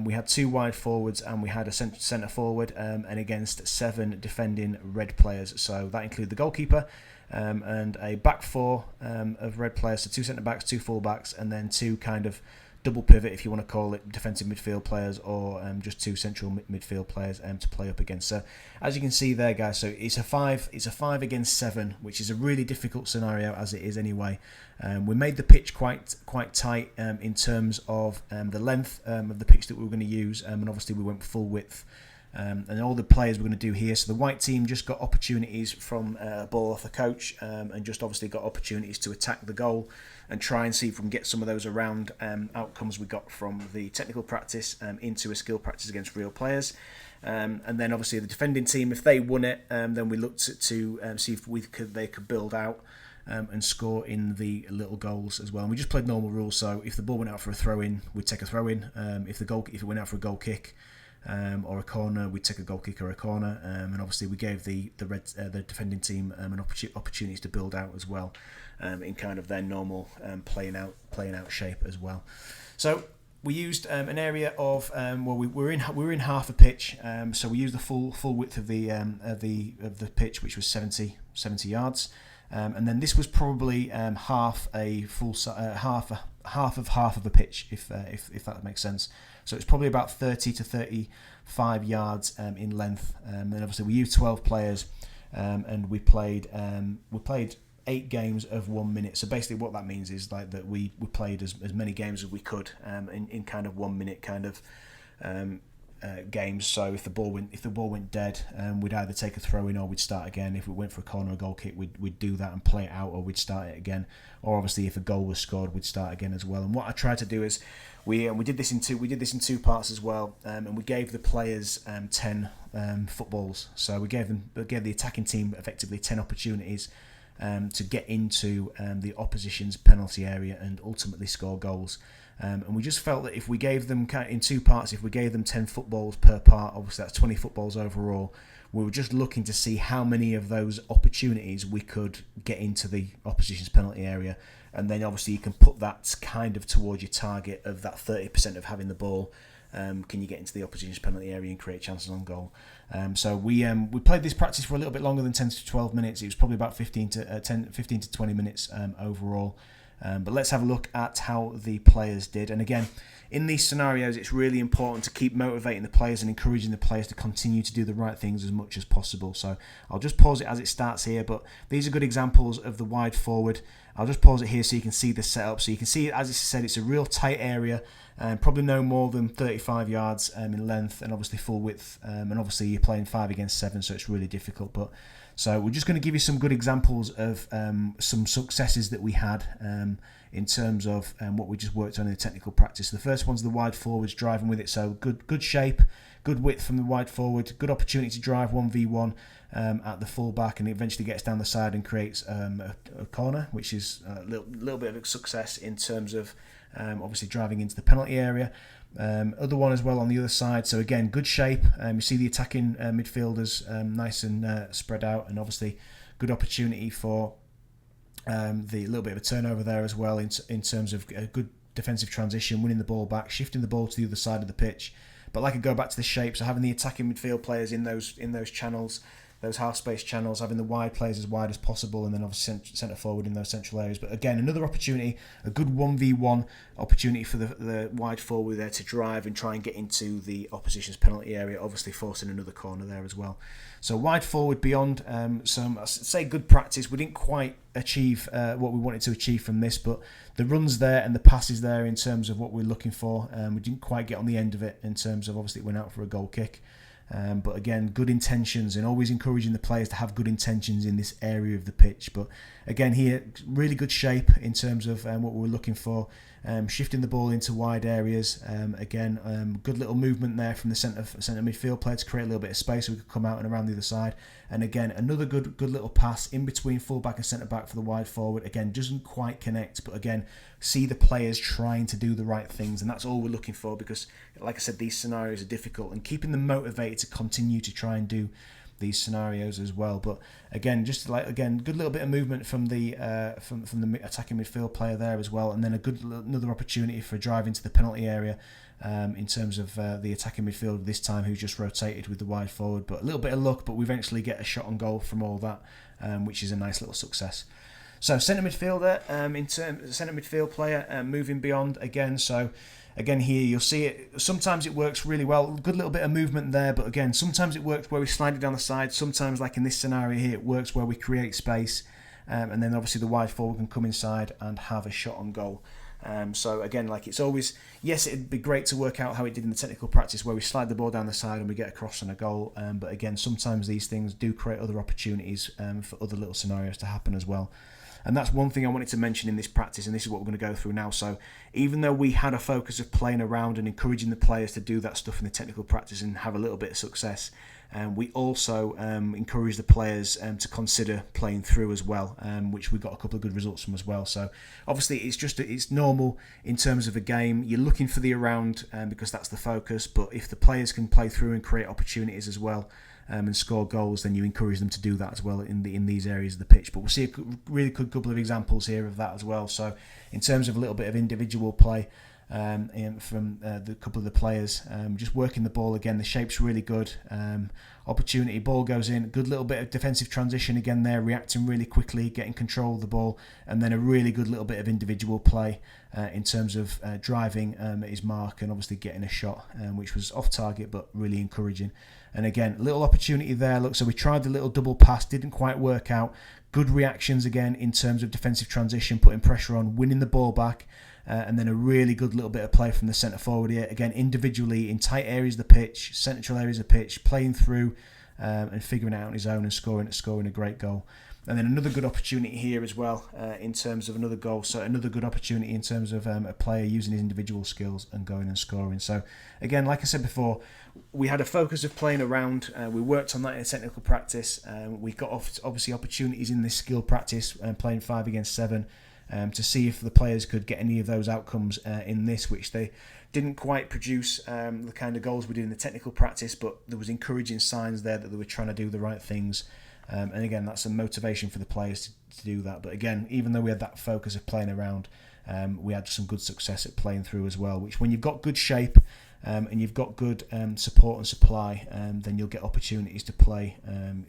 We had 2 wide forwards and we had a centre forward, and against 7 defending red players. So that included the goalkeeper and a back 4 of red players, so 2 centre backs, 2 full backs, and then 2 kind of double pivot, if you want to call it, defensive midfield players, or just 2 central midfield players to play up against. So as you can see there, guys, so it's a 5 against 7, which is a really difficult scenario as it is anyway. We made the pitch quite tight in terms of the length of the pitch that we were going to use, and obviously we went full width. And all the players we're going to do here. So the white team just got opportunities from a ball off the coach, and just obviously got opportunities to attack the goal and try and see if we can get some of those around outcomes we got from the technical practice into a skill practice against real players. And then obviously the defending team, if they won it, then we looked to see if they could build out and score in the little goals as well. And we just played normal rules. So if the ball went out for a throw in, we'd take a throw in. If it went out for a goal kick, or a corner, we'd take a goal kick or a corner, and obviously we gave the defending team an opportunities to build out as well, in kind of their normal playing out shape as well. So we used an area of we were in half a pitch, so we used the full width of the pitch, which was 70 yards, and then this was probably half of a pitch, if that makes sense. So it's probably about 30 to 35 yards in length. And obviously we used 12 players, and we played 8 games of 1 minute. So basically what that means is like that we played as many games as we could in kind of 1 minute kind of games. So if the ball went dead, we'd either take a throw in or we'd start again. If it went for a corner or goal kick, we'd do that and play it out, or we'd start it again. Or obviously if a goal was scored, we'd start again as well. And what I tried to do is we did this in 2 parts as well, and we gave the players 10 footballs. So we gave the attacking team effectively 10 opportunities to get into the opposition's penalty area and ultimately score goals. And we just felt that if we gave them in 2 parts, if we gave them 10 footballs per part, obviously that's 20 footballs overall. We were just looking to see how many of those opportunities we could get into the opposition's penalty area, and then obviously you can put that kind of towards your target of that 30% of having the ball. Can you get into the opposition's penalty area and create chances on goal? So we played this practice for a little bit longer than 10 to 12 minutes. It was probably about 15 to 20 minutes overall. But let's have a look at how the players did. And again, in these scenarios, it's really important to keep motivating the players and encouraging the players to continue to do the right things as much as possible. So I'll just pause it as it starts here, but these are good examples of the wide forward. I'll just pause it here so you can see the setup. So you can see, as I said, it's a real tight area, probably no more than 35 yards in length, and obviously full width. And obviously you're playing 5 against 7, so it's really difficult. But so we're just going to give you some good examples of some successes that we had in terms of what we just worked on in the technical practice. The first one's the wide forwards driving with it. So good shape, good width from the wide forward, good opportunity to drive 1v1 at the full back, and it eventually gets down the side and creates a corner, which is a little bit of a success in terms of obviously driving into the penalty area. Other one as well on the other side. So again, good shape. You see the attacking midfielders nice and spread out, and obviously good opportunity for the little bit of a turnover there as well in terms of a good defensive transition, winning the ball back, shifting the ball to the other side of the pitch. But like I go back to the shape, so having the attacking midfield players in those channels, those half space channels, having the wide players as wide as possible, and then obviously centre forward in those central areas. But again, another opportunity, a good 1v1 opportunity for the wide forward there to drive and try and get into the opposition's penalty area, obviously forcing another corner there as well. So wide forward beyond some, I'd say, good practice. We didn't quite achieve what we wanted to achieve from this, but the runs there and the passes there in terms of what we're looking for, we didn't quite get on the end of it in terms of, obviously it went out for a goal kick. But again, good intentions, and always encouraging the players to have good intentions in this area of the pitch. But again, here, really good shape in terms of what we were looking for. Shifting the ball into wide areas. Good little movement there from the centre midfield player to create a little bit of space so we could come out and around the other side. And again, another good little pass in between full-back and centre-back for the wide forward. Again, doesn't quite connect, but again, see the players trying to do the right things, and that's all we're looking for because, like I said, these scenarios are difficult, and keeping them motivated to continue to try and do these scenarios as well. But again, good little bit of movement from the attacking midfield player there as well, and then another opportunity for a drive into the penalty area in terms of the attacking midfield this time, who just rotated with the wide forward. But a little bit of luck, but we eventually get a shot on goal from all that, which is a nice little success. So centre midfielder, centre midfield player, moving beyond again. So again, here you'll see it. Sometimes it works really well. Good little bit of movement there, but again, sometimes it works where we slide it down the side. Sometimes, like in this scenario here, it works where we create space, and then obviously the wide forward can come inside and have a shot on goal. So again, like it's always, yes, it'd be great to work out how it did in the technical practice where we slide the ball down the side and we get a cross and a goal. But again, sometimes these things do create other opportunities for other little scenarios to happen as well. And that's one thing I wanted to mention in this practice, and this is what we're going to go through now. So even though we had a focus of playing around and encouraging the players to do that stuff in the technical practice and have a little bit of success, we also encourage the players to consider playing through as well, which we got a couple of good results from as well. So obviously it's normal in terms of a game. You're looking for the around because that's the focus, but if the players can play through and create opportunities as well, and score goals, then you encourage them to do that as well in these areas of the pitch. But we'll see a really good couple of examples here of that as well. So in terms of a little bit of individual play from the couple of the players, just working the ball again, the shape's really good. Opportunity, ball goes in, good little bit of defensive transition again there, reacting really quickly, getting control of the ball, and then a really good little bit of individual play in terms of driving at his mark and obviously getting a shot, which was off target but really encouraging. And again, little opportunity there. Look, so we tried the little double pass, didn't quite work out. Good reactions again in terms of defensive transition, putting pressure on, winning the ball back, and then a really good little bit of play from the centre forward here. Again, individually in tight areas of the pitch, central areas of the pitch, playing through and figuring it out on his own and scoring a great goal. And then another good opportunity here as well in terms of another goal. So another good opportunity in terms of a player using his individual skills and going and scoring. So again, like I said before, we had a focus of playing around. We worked on that in a technical practice. We got obviously opportunities in this skill practice, playing 5 against 7, to see if the players could get any of those outcomes in this, which they didn't quite produce the kind of goals we did in the technical practice, but there was encouraging signs there that they were trying to do the right things. And again, that's a motivation for the players to do that. But again, even though we had that focus of playing around, we had some good success at playing through as well, which when you've got good shape and you've got good support and supply, then you'll get opportunities to play,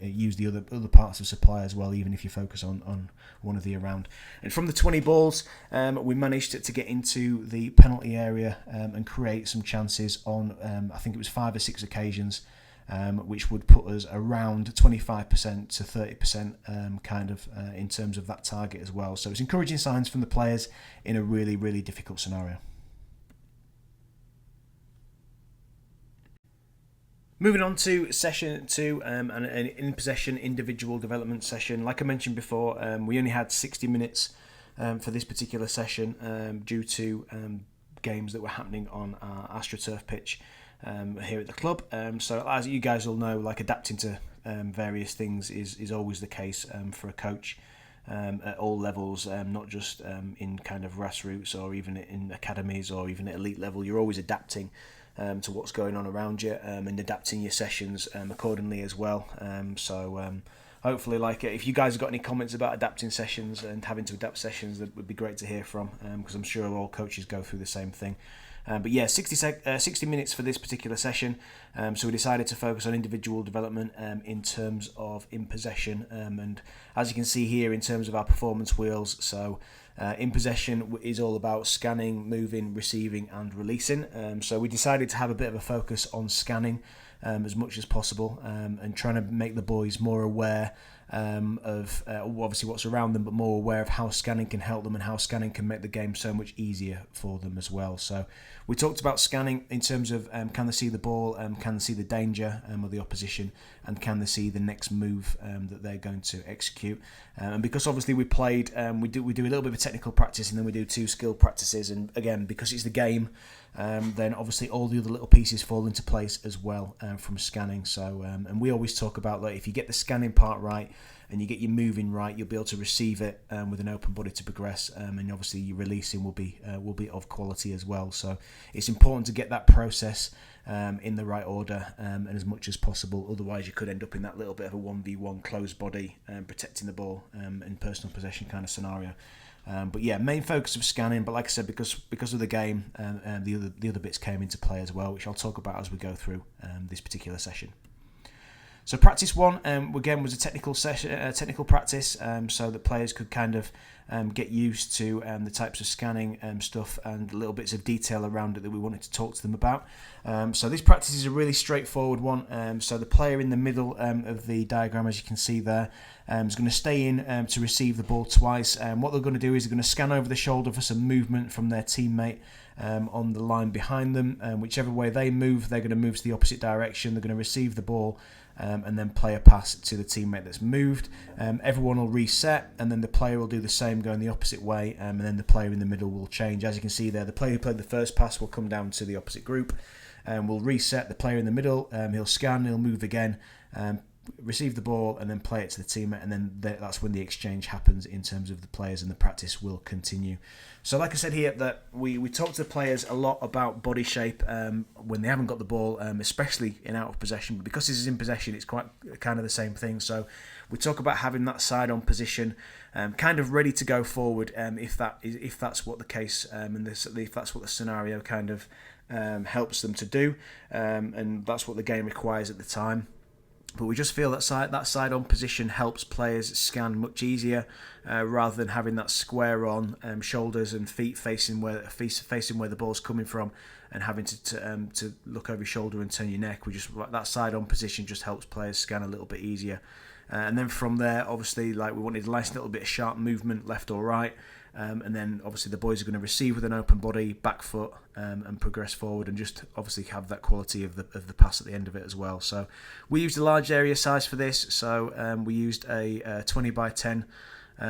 use the other parts of supply as well, even if you focus on one of the around. And from the 20 balls, we managed to get into the penalty area and create some chances on, I think it was 5 or 6 occasions, which would put us around 25% to 30% kind of in terms of that target as well. So it's encouraging signs from the players in a really, really difficult scenario. Moving on to session 2, an in-possession individual development session. Like I mentioned before, we only had 60 minutes for this particular session due to games that were happening on our AstroTurf pitch here at the club. So as you guys all know, like adapting to various things is always the case for a coach at all levels, not just in kind of grassroots or even in academies or even at elite level. You're always adapting to what's going on around you and adapting your sessions accordingly as well. So hopefully, like if you guys have got any comments about adapting sessions and having to adapt sessions, that would be great to hear from, because I'm sure all coaches go through the same thing. But yeah, 60 minutes for this particular session. So we decided to focus on individual development in terms of in possession. And as you can see here, in terms of our performance wheels, so in possession is all about scanning, moving, receiving and releasing. So we decided to have a bit of a focus on scanning as much as possible, and trying to make the boys more aware of obviously what's around them, but more aware of how scanning can help them and how scanning can make the game so much easier for them as well. So we talked about scanning in terms of can they see the ball, can they see the danger of the opposition, and can they see the next move that they're going to execute. And because obviously we played, we do a little bit of technical practice and then we do 2 skill practices, and again, because it's the game, then obviously all the other little pieces fall into place as well from scanning. So and we always talk about that if you get the scanning part right and you get your moving right, you'll be able to receive it with an open body to progress, and obviously your releasing will be of quality as well. So it's important to get that process in the right order and as much as possible. Otherwise, you could end up in that little bit of a 1v1 closed body protecting the ball in personal possession kind of scenario. But yeah, main focus of scanning. But like I said, because of the game, the other bits came into play as well, which I'll talk about as we go through this particular session. So practice 1 again was a technical session, technical practice, so that players could kind of get used to the types of scanning stuff and little bits of detail around it that we wanted to talk to them about. So this practice is a really straightforward one. So the player in the middle of the diagram, as you can see there, is going to stay in to receive the ball twice. What they're going to do is they're going to scan over the shoulder for some movement from their teammate on the line behind them. Whichever way they move, they're going to move to the opposite direction. They're going to receive the ball and then play a pass to the teammate that's moved. Everyone will reset, and then the player will do the same, going the opposite way, and then the player in the middle will change. As you can see there, the player who played the first pass will come down to the opposite group, and will reset the player in the middle. He'll scan, he'll move again, receive the ball, and then play it to the teammate, and then that's when the exchange happens in terms of the players, and the practice will continue. So like I said here, that we talk to the players a lot about body shape when they haven't got the ball, especially in out of possession. But because this is in possession, it's quite kind of the same thing. So we talk about having that side on position, kind of ready to go forward if that's what the case, and if that's what the scenario kind of helps them to do, and that's what the game requires at the time. But we just feel that side on position helps players scan much easier, rather than having that square on, shoulders and feet facing where the ball's coming from, and having to look over your shoulder and turn your neck. That side on position just helps players scan a little bit easier. And then from there, obviously, like we wanted a nice little bit of sharp movement left or right. And then obviously the boys are going to receive with an open body, back foot, and progress forward, and just obviously have that quality of the pass at the end of it as well. So we used a large area size for this. So we used a 20 by 10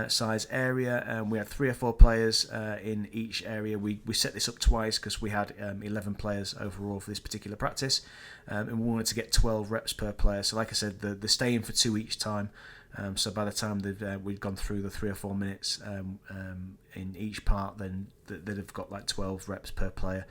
size area, and we had 3 or 4 players in each area. We set this up twice because we had 11 players overall for this particular practice, and we wanted to get 12 reps per player. So like I said, the stay in for 2 each time. So by the time we'd gone through the 3 or 4 minutes in each part, then they'd have got like 12 reps per player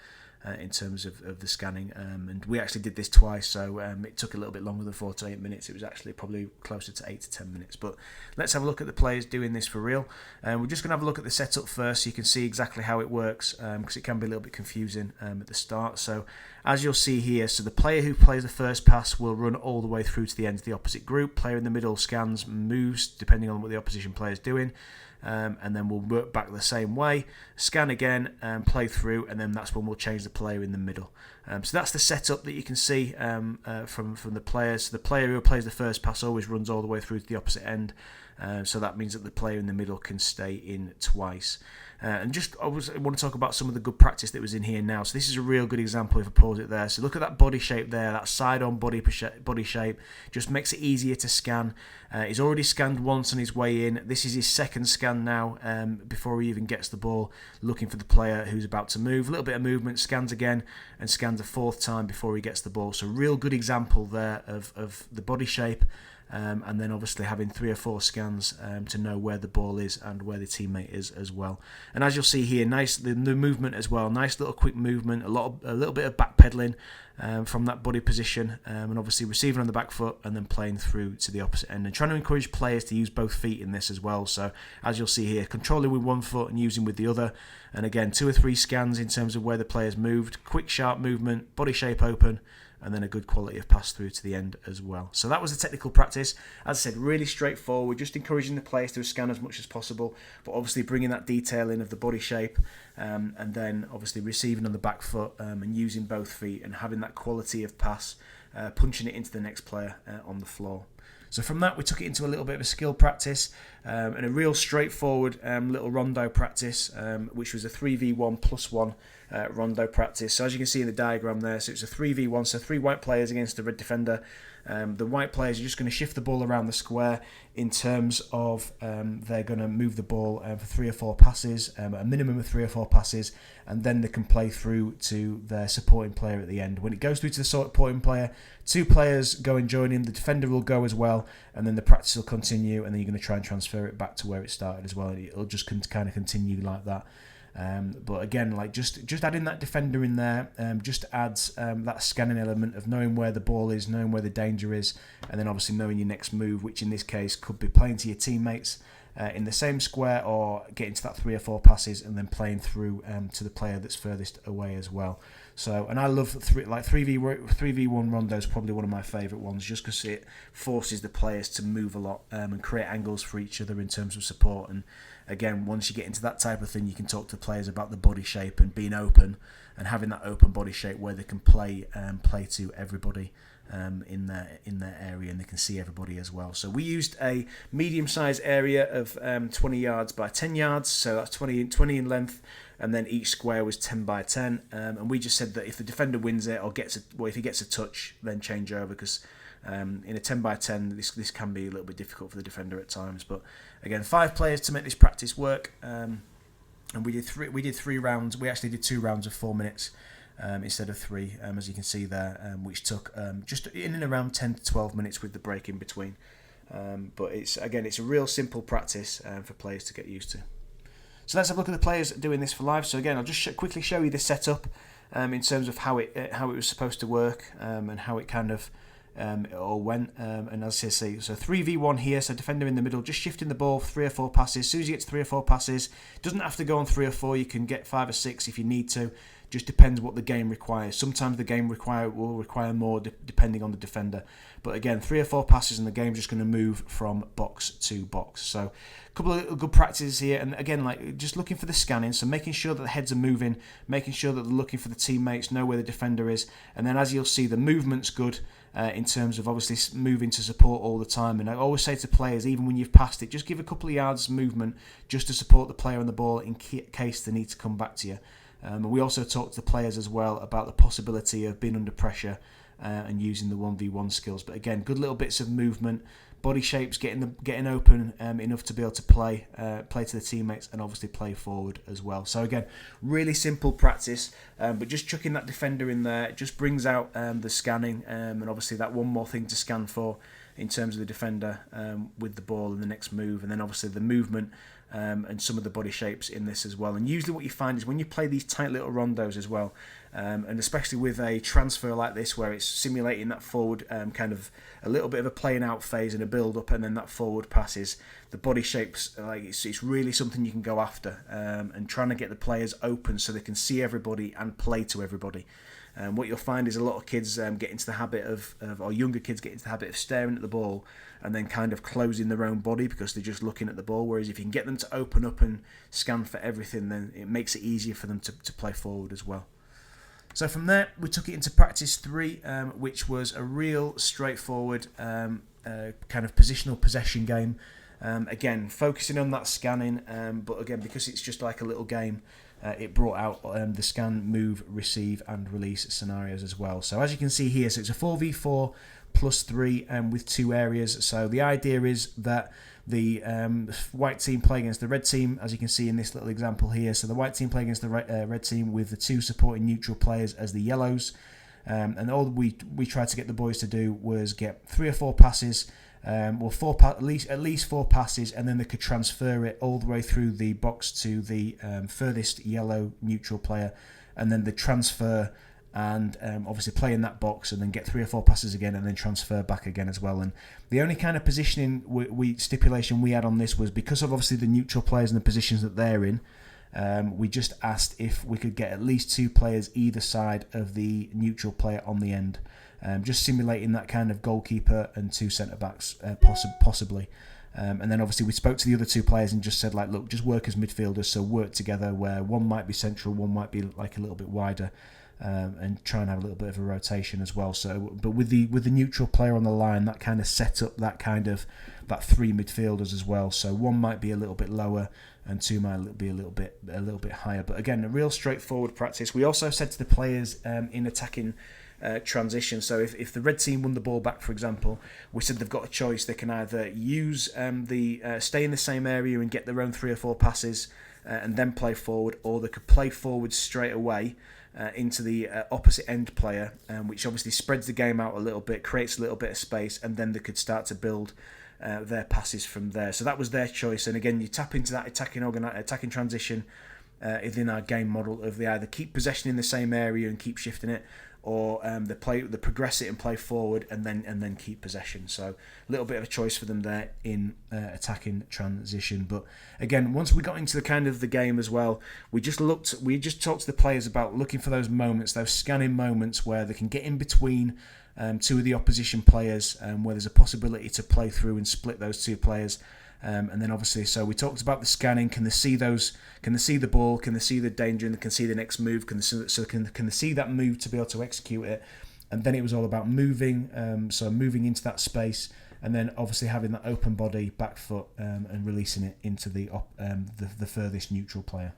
in terms of the scanning. And we actually did this twice, so it took a little bit longer than 4 to 8 minutes. It was actually probably closer to 8 to 10 minutes. But let's have a look at the players doing this for real. We're just going to have a look at the setup first so you can see exactly how it works, because it can be a little bit confusing at the start. So as you'll see here, so the player who plays the first pass will run all the way through to the end of the opposite group. Player in the middle scans, moves depending on what the opposition player is doing, and then we'll work back the same way, scan again, play through, and then that's when we'll change the player in the middle. So that's the setup that you can see from the players. So the player who plays the first pass always runs all the way through to the opposite end, so that means that the player in the middle can stay in twice. And I want to talk about some of the good practice that was in here now. So this is a real good example if I pause it there. So look at that body shape there, that side-on body shape. Just makes it easier to scan. He's already scanned once on his way in. This is his second scan now, before he even gets the ball, looking for the player who's about to move. A little bit of movement, scans again, and scans a 4th time before he gets the ball. So real good example there of the body shape. and then obviously having 3 or 4 scans to know where the ball is and where the teammate is as well. And as you'll see here, nice the movement as well, nice little quick movement, a little bit of backpedaling from that body position, and obviously receiving on the back foot and then playing through to the opposite end, and trying to encourage players to use both feet in this as well. So as you'll see here, controlling with one foot and using with the other, and again 2 or 3 scans in terms of where the player's moved, quick sharp movement, body shape open, and then a good quality of pass through to the end as well. So that was a technical practice. As I said, really straightforward, just encouraging the players to scan as much as possible, but obviously bringing that detail in of the body shape, and then obviously receiving on the back foot, and using both feet and having that quality of pass, punching it into the next player on the floor. So from that, we took it into a little bit of a skill practice, and a real straightforward little rondo practice, which was a 3v1 plus 1 rondo practice. So as you can see in the diagram there, so it's a 3v1, so 3 white players against the red defender. The white players are just going to shift the ball around the square in terms of they're going to move the ball for 3 or 4 passes, a minimum of 3 or 4 passes, and then they can play through to their supporting player at the end. When it goes through to the supporting player, 2 players go and join him, the defender will go as well, and then the practice will continue, and then you're going to try and transfer it back to where it started as well, and it'll just kind of continue like that. But again, like just adding that defender in there just adds that scanning element of knowing where the ball is, knowing where the danger is, and then obviously knowing your next move, which in this case could be playing to your teammates in the same square, or getting to that 3 or 4 passes and then playing through to the player that's furthest away as well. So, and I love 3v1 rondo is probably one of my favourite ones, just because it forces the players to move a lot and create angles for each other in terms of support. And again, once you get into that type of thing, you can talk to players about the body shape and being open and having that open body shape where they can play to everybody in their area, and they can see everybody as well. So we used a medium-sized area of 20 yards by 10 yards, so that's 20 in length, and then each square was 10 by 10. And we just said that if the defender wins it or if he gets a touch, then change over, because in a 10 by 10 this can be a little bit difficult for the defender at times. But again, 5 players to make this practice work, and we did 3 rounds. We actually did 2 rounds of 4 minutes instead of 3, as you can see there, which took just in and around 10 to 12 minutes with the break in between. But it's a real simple practice for players to get used to. So let's have a look at the players doing this for live. So again, I'll just quickly show you the setup in terms of how it was supposed to work, and how it kind of it all went. And as I say, so 3v1 here, so defender in the middle, just shifting the ball 3 or 4 passes. As soon as he gets 3 or 4 passes, doesn't have to go on 3 or 4. You can get 5 or 6 if you need to. Just depends what the game requires. Sometimes the game will require more depending on the defender. But again, 3 or 4 passes and the game's just going to move from box to box. So a couple of good practices here. And again, like just looking for the scanning. So making sure that the heads are moving, making sure that they're looking for the teammates, know where the defender is. And then as you'll see, the movement's good in terms of obviously moving to support all the time. And I always say to players, even when you've passed it, just give a couple of yards movement just to support the player on the ball in case they need to come back to you. And we also talk to the players as well about the possibility of being under pressure and using the 1v1 skills. But again, good little bits of movement, body shapes, getting open enough to be able to play to the teammates, and obviously play forward as well. So again, really simple practice, but just chucking that defender in there just brings out the scanning, and obviously that one more thing to scan for in terms of the defender with the ball and the next move, and then obviously the movement. And some of the body shapes in this as well. And usually what you find is when you play these tight little rondos as well, and especially with a transfer like this where it's simulating that forward kind of a little bit of a playing out phase and a build up, and then that forward passes, the body shapes, like it's really something you can go after, and trying to get the players open so they can see everybody and play to everybody. What you'll find is a lot of kids get into the habit of, or younger kids get into the habit of staring at the ball and then kind of closing their own body because they're just looking at the ball. Whereas if you can get them to open up and scan for everything, then it makes it easier for them to play forward as well. So from there, we took it into practice 3, which was a real straightforward kind of positional possession game. Again, focusing on that scanning, but again, because it's just like a little game, it brought out the scan, move, receive and release scenarios as well. So as you can see here, so it's a 4v4 plus 3 with 2 areas. So the idea is that the white team play against the red team, as you can see in this little example here. So the white team play against the red team with the 2 supporting neutral players as the yellows. And all we tried to get the boys to do was get 3 or 4 passes at least 4 passes, and then they could transfer it all the way through the box to the furthest yellow neutral player, and then the transfer and obviously play in that box and then get 3 or 4 passes again and then transfer back again as well. And the only kind of positioning stipulation we had on this was because of obviously the neutral players and the positions that they're in. We just asked if we could get at least 2 players either side of the neutral player on the end, just simulating that kind of goalkeeper and 2 centre-backs possibly. And then obviously we spoke to the other 2 players and just said, like, look, just work as midfielders, so work together where one might be central, one might be like a little bit wider, and try and have a little bit of a rotation as well. So, but with the neutral player on the line, that kind of set up that 3 midfielders as well. So one might be a little bit lower, and 2 might be a little bit higher. But again, a real straightforward practice. We also said to the players in attacking transition. So if the red team won the ball back, for example, we said they've got a choice. They can either use stay in the same area and get their own 3 or 4 passes and then play forward, or they could play forward straight away into the opposite end player, which obviously spreads the game out a little bit, creates a little bit of space, and then they could start to build their passes from there. So that was their choice. And again, you tap into that attacking transition within our game model of they either keep possession in the same area and keep shifting it, or they progress it and play forward and then keep possession. So a little bit of a choice for them there in attacking transition. But again, once we got into the game as well, we just talked to the players about looking for those moments, those scanning moments where they can get in between 2 of the opposition players, where there's a possibility to play through and split those 2 players. And then obviously, so we talked about the scanning. Can they see those? Can they see the ball? Can they see the danger? And they can see the next move? Can they see that move to be able to execute it? And then it was all about moving. So moving into that space, and then obviously having that open body, back foot, and releasing it into the furthest neutral player.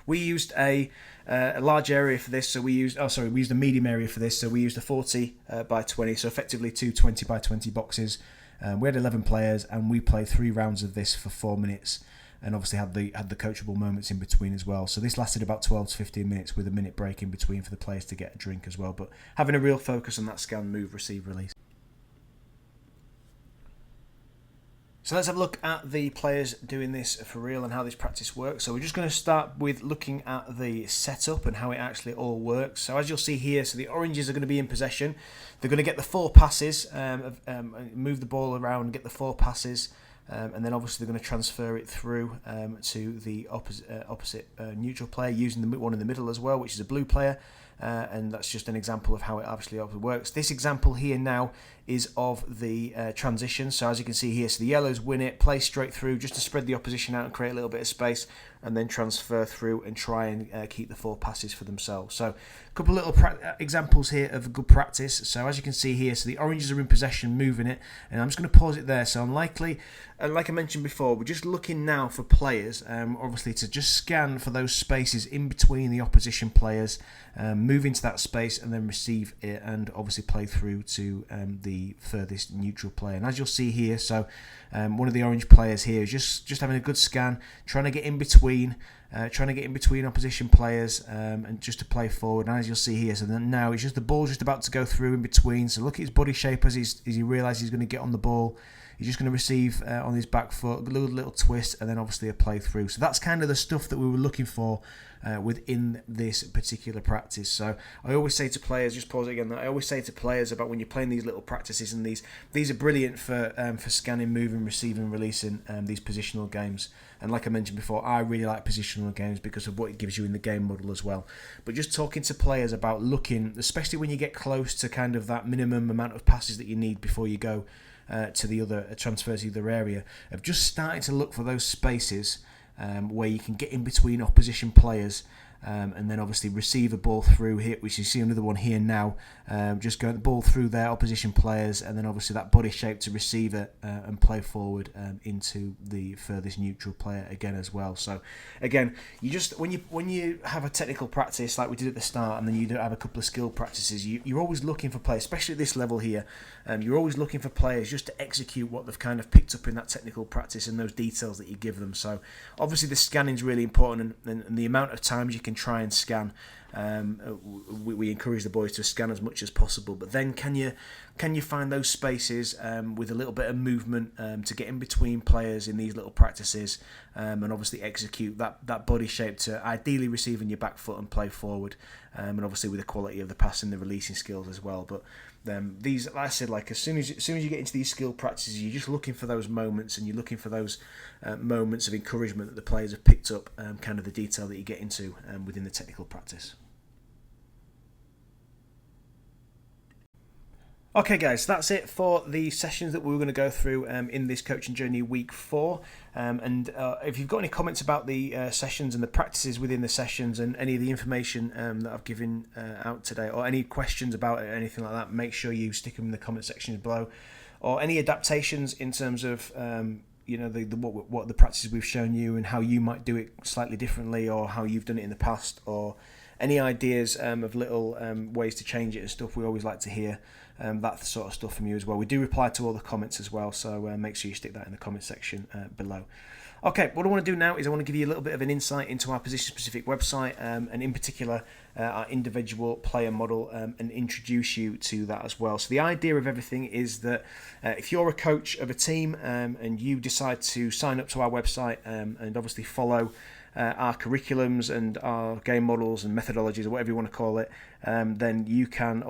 We used a large area for this, so we used a medium area for this. So we used a 40 by 20, so effectively 2 20 by 20 boxes. We had 11 players, and we played 3 rounds of this for 4 minutes, and obviously had the coachable moments in between as well. So this lasted about 12 to 15 minutes with a minute break in between for the players to get a drink as well. But having a real focus on that scan, move, receive, release. So let's have a look at the players doing this for real and how this practice works. So we're just going to start with looking at the setup and how it actually all works. So as you'll see here, so the oranges are going to be in possession. They're going to get the 4 passes, move the ball around, get the 4 passes, and then obviously they're going to transfer it through to the opposite neutral player, using the one in the middle as well, which is a blue player. And that's just an example of how it obviously works. This example here now is of the transition. So as you can see here, so the yellows win it, play straight through just to spread the opposition out and create a little bit of space, and then transfer through and try and keep the 4 passes for themselves. So a couple of little examples here of good practice. So as you can see here, so the oranges are in possession, moving it, and I'm just going to pause it there. So unlikely, like I mentioned before, we're just looking now for players, obviously to just scan for those spaces in between the opposition players, move into that space and then receive it, and obviously play through to the furthest neutral player. And as you'll see here, so one of the orange players here is just having a good scan, trying to get in between opposition players, and just to play forward. And as you'll see here, so then now it's just the ball's just about to go through in between. So look at his body shape as he realises he's going to get on the ball. He's just going to receive on his back foot, a little twist, and then obviously a play through. So that's kind of the stuff that we were looking for within this particular practice. So I always say to players, just pause it again, I always say to players about when you're playing these little practices, and these are brilliant for scanning, moving, receiving, releasing these positional games. And like I mentioned before, I really like positional games because of what it gives you in the game model as well. But just talking to players about looking, especially when you get close to kind of that minimum amount of passes that you need before you go to the other transfer to the other area, of just starting to look for those spaces where you can get in between opposition players, and then obviously receive a ball through here, which you see another one here now, just going the ball through their opposition players, and then obviously that body shape to receive it and play forward into the furthest neutral player again as well. So again, you just when you have a technical practice like we did at the start, and then you do have a couple of skill practices, you're always looking for players, especially at this level here, you're always looking for players just to execute what they've kind of picked up in that technical practice and those details that you give them. So obviously the scanning is really important, and the amount of times you can try and scan we encourage the boys to scan as much as possible. But then can you find those spaces with a little bit of movement to get in between players in these little practices, and obviously execute that body shape to ideally receive in your back foot and play forward, and obviously with the quality of the passing, the releasing skills as well. But these, like I said, like as soon as you get into these skill practices, you're just looking for those moments, and you're looking for those moments of encouragement that the players have picked up, kind of the detail that you get into within the technical practice. Okay guys, that's it for the sessions that we were going to go through in this coaching journey week 4. And if you've got any comments about the sessions and the practices within the sessions and any of the information that I've given out today, or any questions about it or anything like that, make sure you stick them in the comment section below. Or any adaptations in terms of what the practices we've shown you and how you might do it slightly differently, or how you've done it in the past, or any ideas of little ways to change it and stuff. We always like to hear that sort of stuff from you as well. We do reply to all the comments as well, so make sure you stick that in the comment section below. Okay, what I want to do now is I want to give you a little bit of an insight into our position-specific website, and in particular our individual player model, and introduce you to that as well. So the idea of everything is that if you're a coach of a team and you decide to sign up to our website and obviously follow our curriculums and our game models and methodologies, or whatever you want to call it, then you can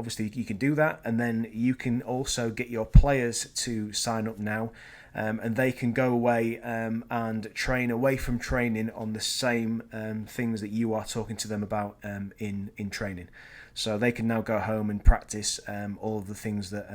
do that, and then you can also get your players to sign up now, and they can go away and train away from training on the same things that you are talking to them about in training. So they can now go home and practice all of the things that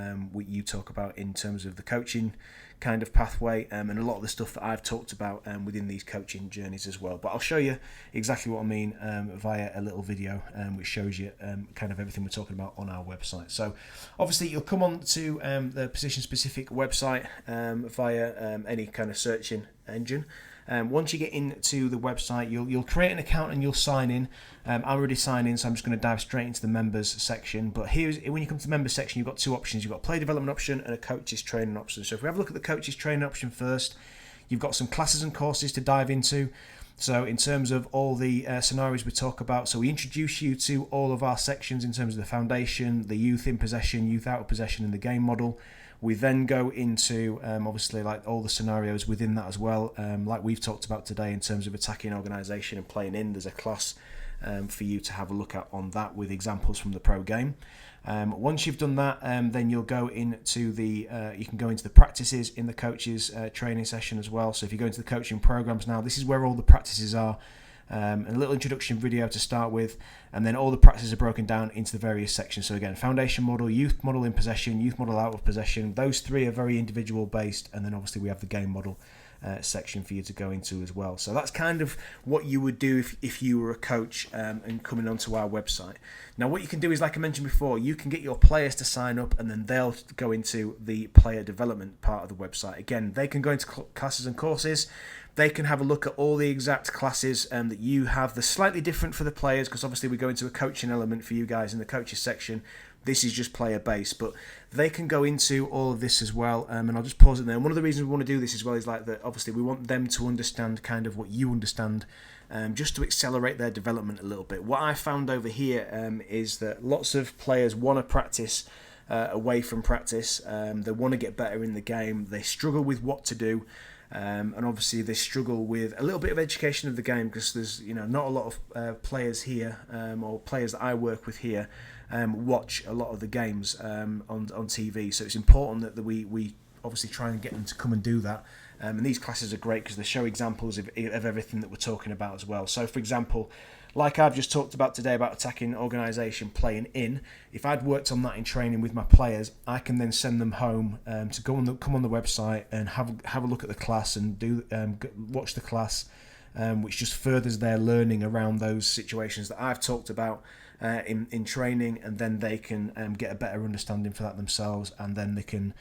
you talk about in terms of the coaching kind of pathway, and a lot of the stuff that I've talked about within these coaching journeys as well. But I'll show you exactly what I mean via a little video which shows you kind of everything we're talking about on our website. So obviously you'll come on to the position specific website via any kind of searching engine. Once you get into the website, you'll create an account and you'll sign in. I'm already signed in, so I'm just going to dive straight into the members section. But when you come to the members section, you've got two options. You've got a player development option and a coaches training option. So if we have a look at the coaches training option first, you've got some classes and courses to dive into. So in terms of all the scenarios we talk about, so we introduce you to all of our sections in terms of the foundation, the youth in possession, youth out of possession, and the game model. We then go into obviously like all the scenarios within that as well, like we've talked about today in terms of attacking organisation and playing in. There's a class for you to have a look at on that with examples from the pro game. Once you've done that, then you'll go into you can go into the practices in the coaches training session as well. So if you go into the coaching programs now, this is where all the practices are. A little introduction video to start with, and then all the practices are broken down into the various sections. So again, foundation model, youth model in possession, youth model out of possession. Those three are very individual based, and then obviously we have the game model section for you to go into as well. So that's kind of what you would do if you were a coach and coming onto our website. Now what you can do is, like I mentioned before, you can get your players to sign up, and then they'll go into the player development part of the website. Again, they can go into classes and courses. They can have a look at all the exact classes that you have. They're slightly different for the players because obviously we go into a coaching element for you guys in the coaches section. This is just player based, but they can go into all of this as well. And I'll just pause it there. And one of the reasons we want to do this as well is like that. Obviously, we want them to understand kind of what you understand, just to accelerate their development a little bit. What I found over here is that lots of players want to practice away from practice. They want to get better in the game. They struggle with what to do. And obviously they struggle with a little bit of education of the game because there's not a lot of players here or players that I work with here watch a lot of the games on TV. So it's important that we obviously try and get them to come and do that. And these classes are great because they show examples of everything that we're talking about as well. So for example, like I've just talked about today about attacking organisation, playing in, if I'd worked on that in training with my players, I can then send them home to come on the website and have a look at the class and watch the class, which just furthers their learning around those situations that I've talked about in training, and then they can get a better understanding for that themselves, and then they can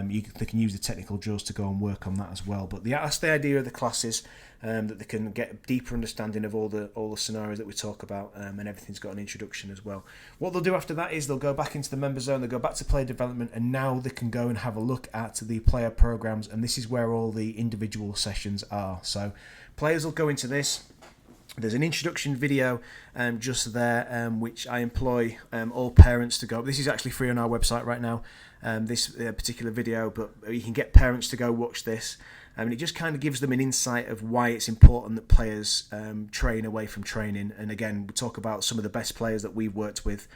use the technical drills to go and work on that as well. But that's the idea of the classes, that they can get a deeper understanding of all the scenarios that we talk about, and everything's got an introduction as well. What they'll do after that is they'll go back into the member zone, they'll go back to player development, and now they can go and have a look at the player programs, and this is where all the individual sessions are. So players will go into this. There's an introduction video just there, which I employ all parents to go. This is actually free on our website right now, this particular video, but you can get parents to go watch this. And it just kind of gives them an insight of why it's important that players train away from training. And again, we talk about some of the best players that we've worked with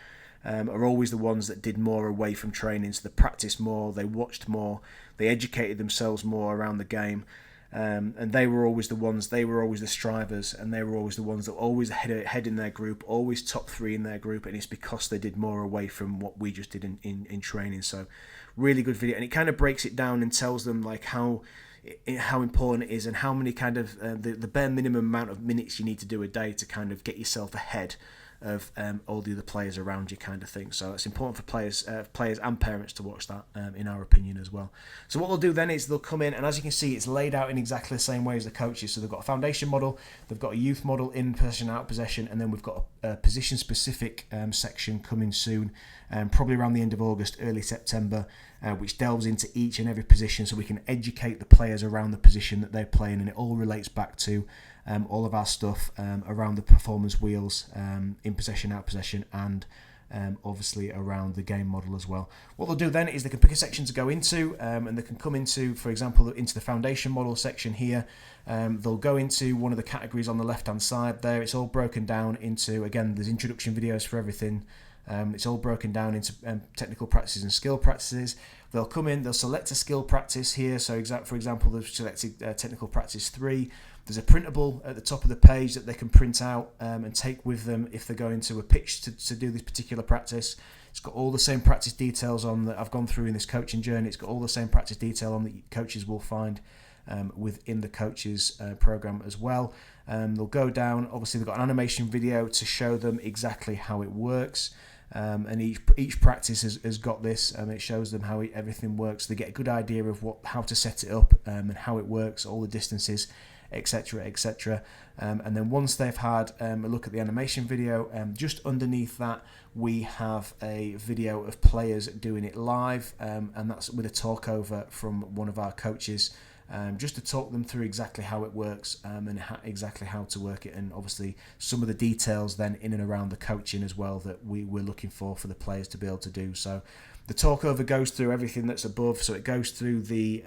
are always the ones that did more away from training. So they practiced more, they watched more, they educated themselves more around the game. And they were always the ones, they were always the strivers, and they were always the ones that were always ahead in their group, always top 3 in their group, and it's because they did more away from what we just did in training. So really good video, and it kind of breaks it down and tells them like how important it is and how many kind of the bare minimum amount of minutes you need to do a day to kind of get yourself ahead of all the other players around you, kind of thing. So it's important for players and parents to watch that, in our opinion, as well. So what they'll do then is they'll come in, and as you can see, it's laid out in exactly the same way as the coaches. So they've got a foundation model, they've got a youth model, in possession, out of possession, and then we've got a position-specific section coming soon, probably around the end of August, early September, which delves into each and every position, so we can educate the players around the position that they're playing, and it all relates back to all of our stuff around the performance wheels, in possession, out possession, and obviously around the game model as well. What they'll do then is they can pick a section to go into, and they can come into, for example, into the foundation model section here. They'll go into one of the categories on the left hand side there. It's all broken down into, again, there's introduction videos for everything. It's all broken down into technical practices and skill practices. They'll come in, they'll select a skill practice here. So for example, they've selected technical practice 3. There's a printable at the top of the page that they can print out and take with them if they're going to a pitch to do this particular practice. It's got all the same practice details on that I've gone through in this coaching journey. It's got all the same practice detail on that coaches will find within the coaches program as well. They'll go down, obviously they've got an animation video to show them exactly how it works. And each practice has got this, it shows them how everything works. They get a good idea of how to set it up and how it works, all the distances, etc, etc. And then once they've had a look at the animation video, just underneath that we have a video of players doing it live, and that's with a talk over from one of our coaches, just to talk them through exactly how it works, and exactly how to work it, and obviously some of the details then in and around the coaching as well that we're looking for the players to be able to do. So the talk over goes through everything that's above, so it goes through the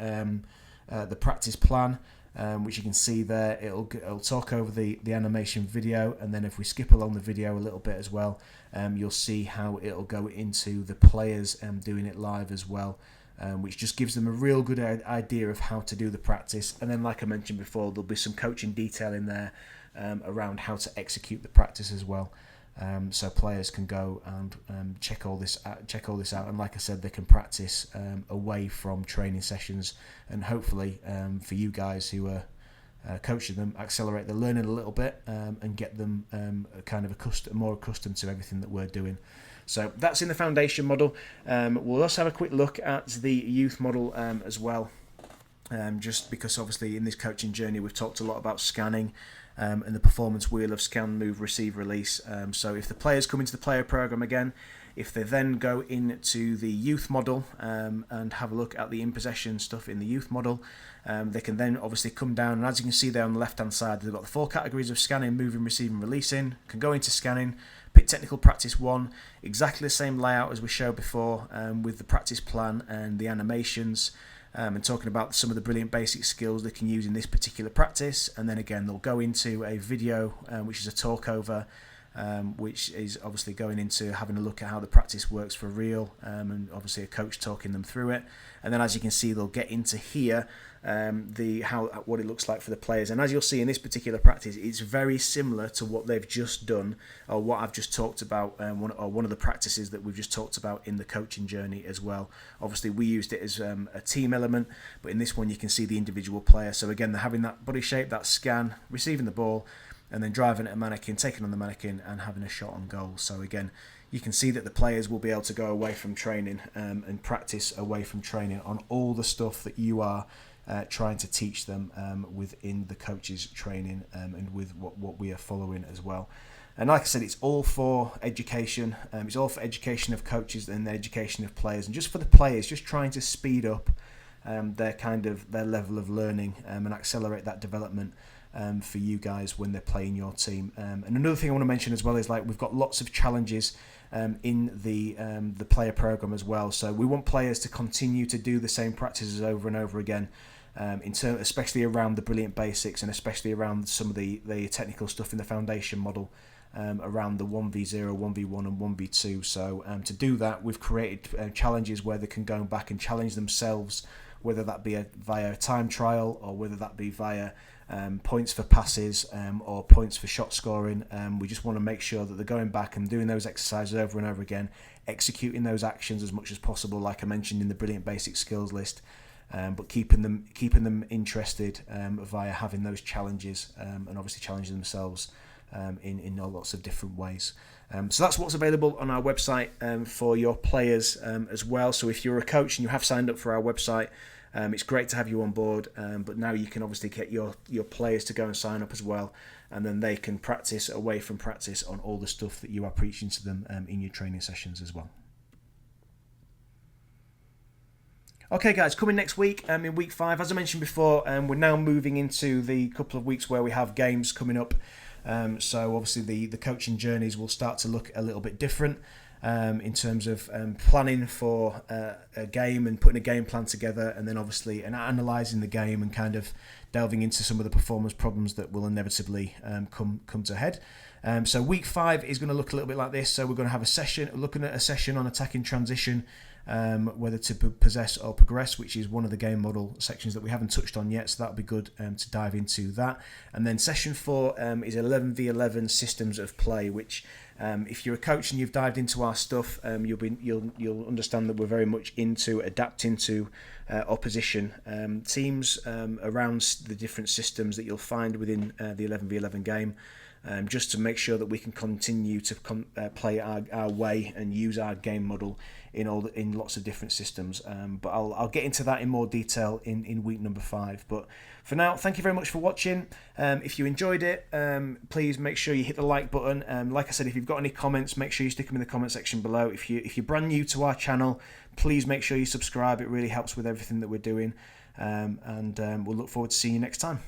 practice plan, which you can see there. It'll talk over the animation video, and then if we skip along the video a little bit as well, you'll see how it'll go into the players doing it live as well, which just gives them a real good idea of how to do the practice. And then, like I mentioned before, there'll be some coaching detail in there around how to execute the practice as well. So players can go and check all this out, and like I said, they can practice away from training sessions, and hopefully for you guys who are coaching them, accelerate the learning a little bit, and get them kind of more accustomed to everything that we're doing. So that's in the foundation model. We'll also have a quick look at the youth model as well, just because obviously in this coaching journey we've talked a lot about scanning and the performance wheel of scan, move, receive, release. So if the players come into the player program again, if they then go into the youth model and have a look at the in possession stuff in the youth model, they can then obviously come down, and as you can see there on the left hand side, they've got the 4 categories of scanning, moving, receiving, releasing. Can go into scanning, pick technical practice 1, exactly the same layout as we showed before, with the practice plan and the animations, and talking about some of the brilliant basic skills they can use in this particular practice. And then again they'll go into a video, which is a talk over, which is obviously going into having a look at how the practice works for real, and obviously a coach talking them through it. And then as you can see, they'll get into here what it looks like for the players. And as you'll see in this particular practice, it's very similar to what they've just done, or what I've just talked about, one of the practices that we've just talked about in the coaching journey as well. Obviously we used it as a team element, but in this one you can see the individual player. So again, they're having that body shape, that scan, receiving the ball, and then driving at a mannequin, taking on the mannequin, and having a shot on goal. So again, you can see that the players will be able to go away from training and practice away from training on all the stuff that you are trying to teach them within the coaches' training, and with what we are following as well. And like I said, it's all for education. It's all for education of coaches and the education of players, and just for the players, just trying to speed up their level of learning and accelerate that development for you guys when they're playing your team. And another thing I want to mention as well is we've got lots of challenges in the player program as well. So we want players to continue to do the same practices over and over again, especially around the brilliant basics and especially around some of the technical stuff in the foundation model. Around the 1v0, 1v1 and 1v2. So to do that, we've created challenges where they can go back and challenge themselves, whether that be via a time trial or whether that be via points for passes or points for shot scoring. We just want to make sure that they're going back and doing those exercises over and over again, executing those actions as much as possible, like I mentioned in the Brilliant Basic Skills list, but keeping them interested via having those challenges and obviously challenging themselves in lots of different ways. So that's what's available on our website for your players as well. So if you're a coach and you have signed up for our website, it's great to have you on board, but now you can obviously get your players to go and sign up as well, and then they can practice away from practice on all the stuff that you are preaching to them in your training sessions as well. Okay guys, coming next week in week 5, as I mentioned before, we're now moving into the couple of weeks where we have games coming up. So obviously the coaching journeys will start to look a little bit different in terms of planning for a game and putting a game plan together, and then obviously analysing the game and kind of delving into some of the performance problems that will inevitably come to head. So week 5 is going to look a little bit like this. So we're going to have looking at a session on attacking transition, whether to possess or progress, which is one of the game model sections that we haven't touched on yet, so that'll be good to dive into that. And then session 4 is 11v11 systems of play, which if you're a coach and you've dived into our stuff, you'll understand that we're very much into adapting to opposition teams around the different systems that you'll find within the 11v11 game. Just to make sure that we can continue to play our way and use our game model in lots of different systems. But I'll get into that in more detail in week number 5. But for now, thank you very much for watching. If you enjoyed it, please make sure you hit the like button. Like I said, if you've got any comments, make sure you stick them in the comment section below. If you're brand new to our channel, please make sure you subscribe. It really helps with everything that we're doing. And we'll look forward to seeing you next time.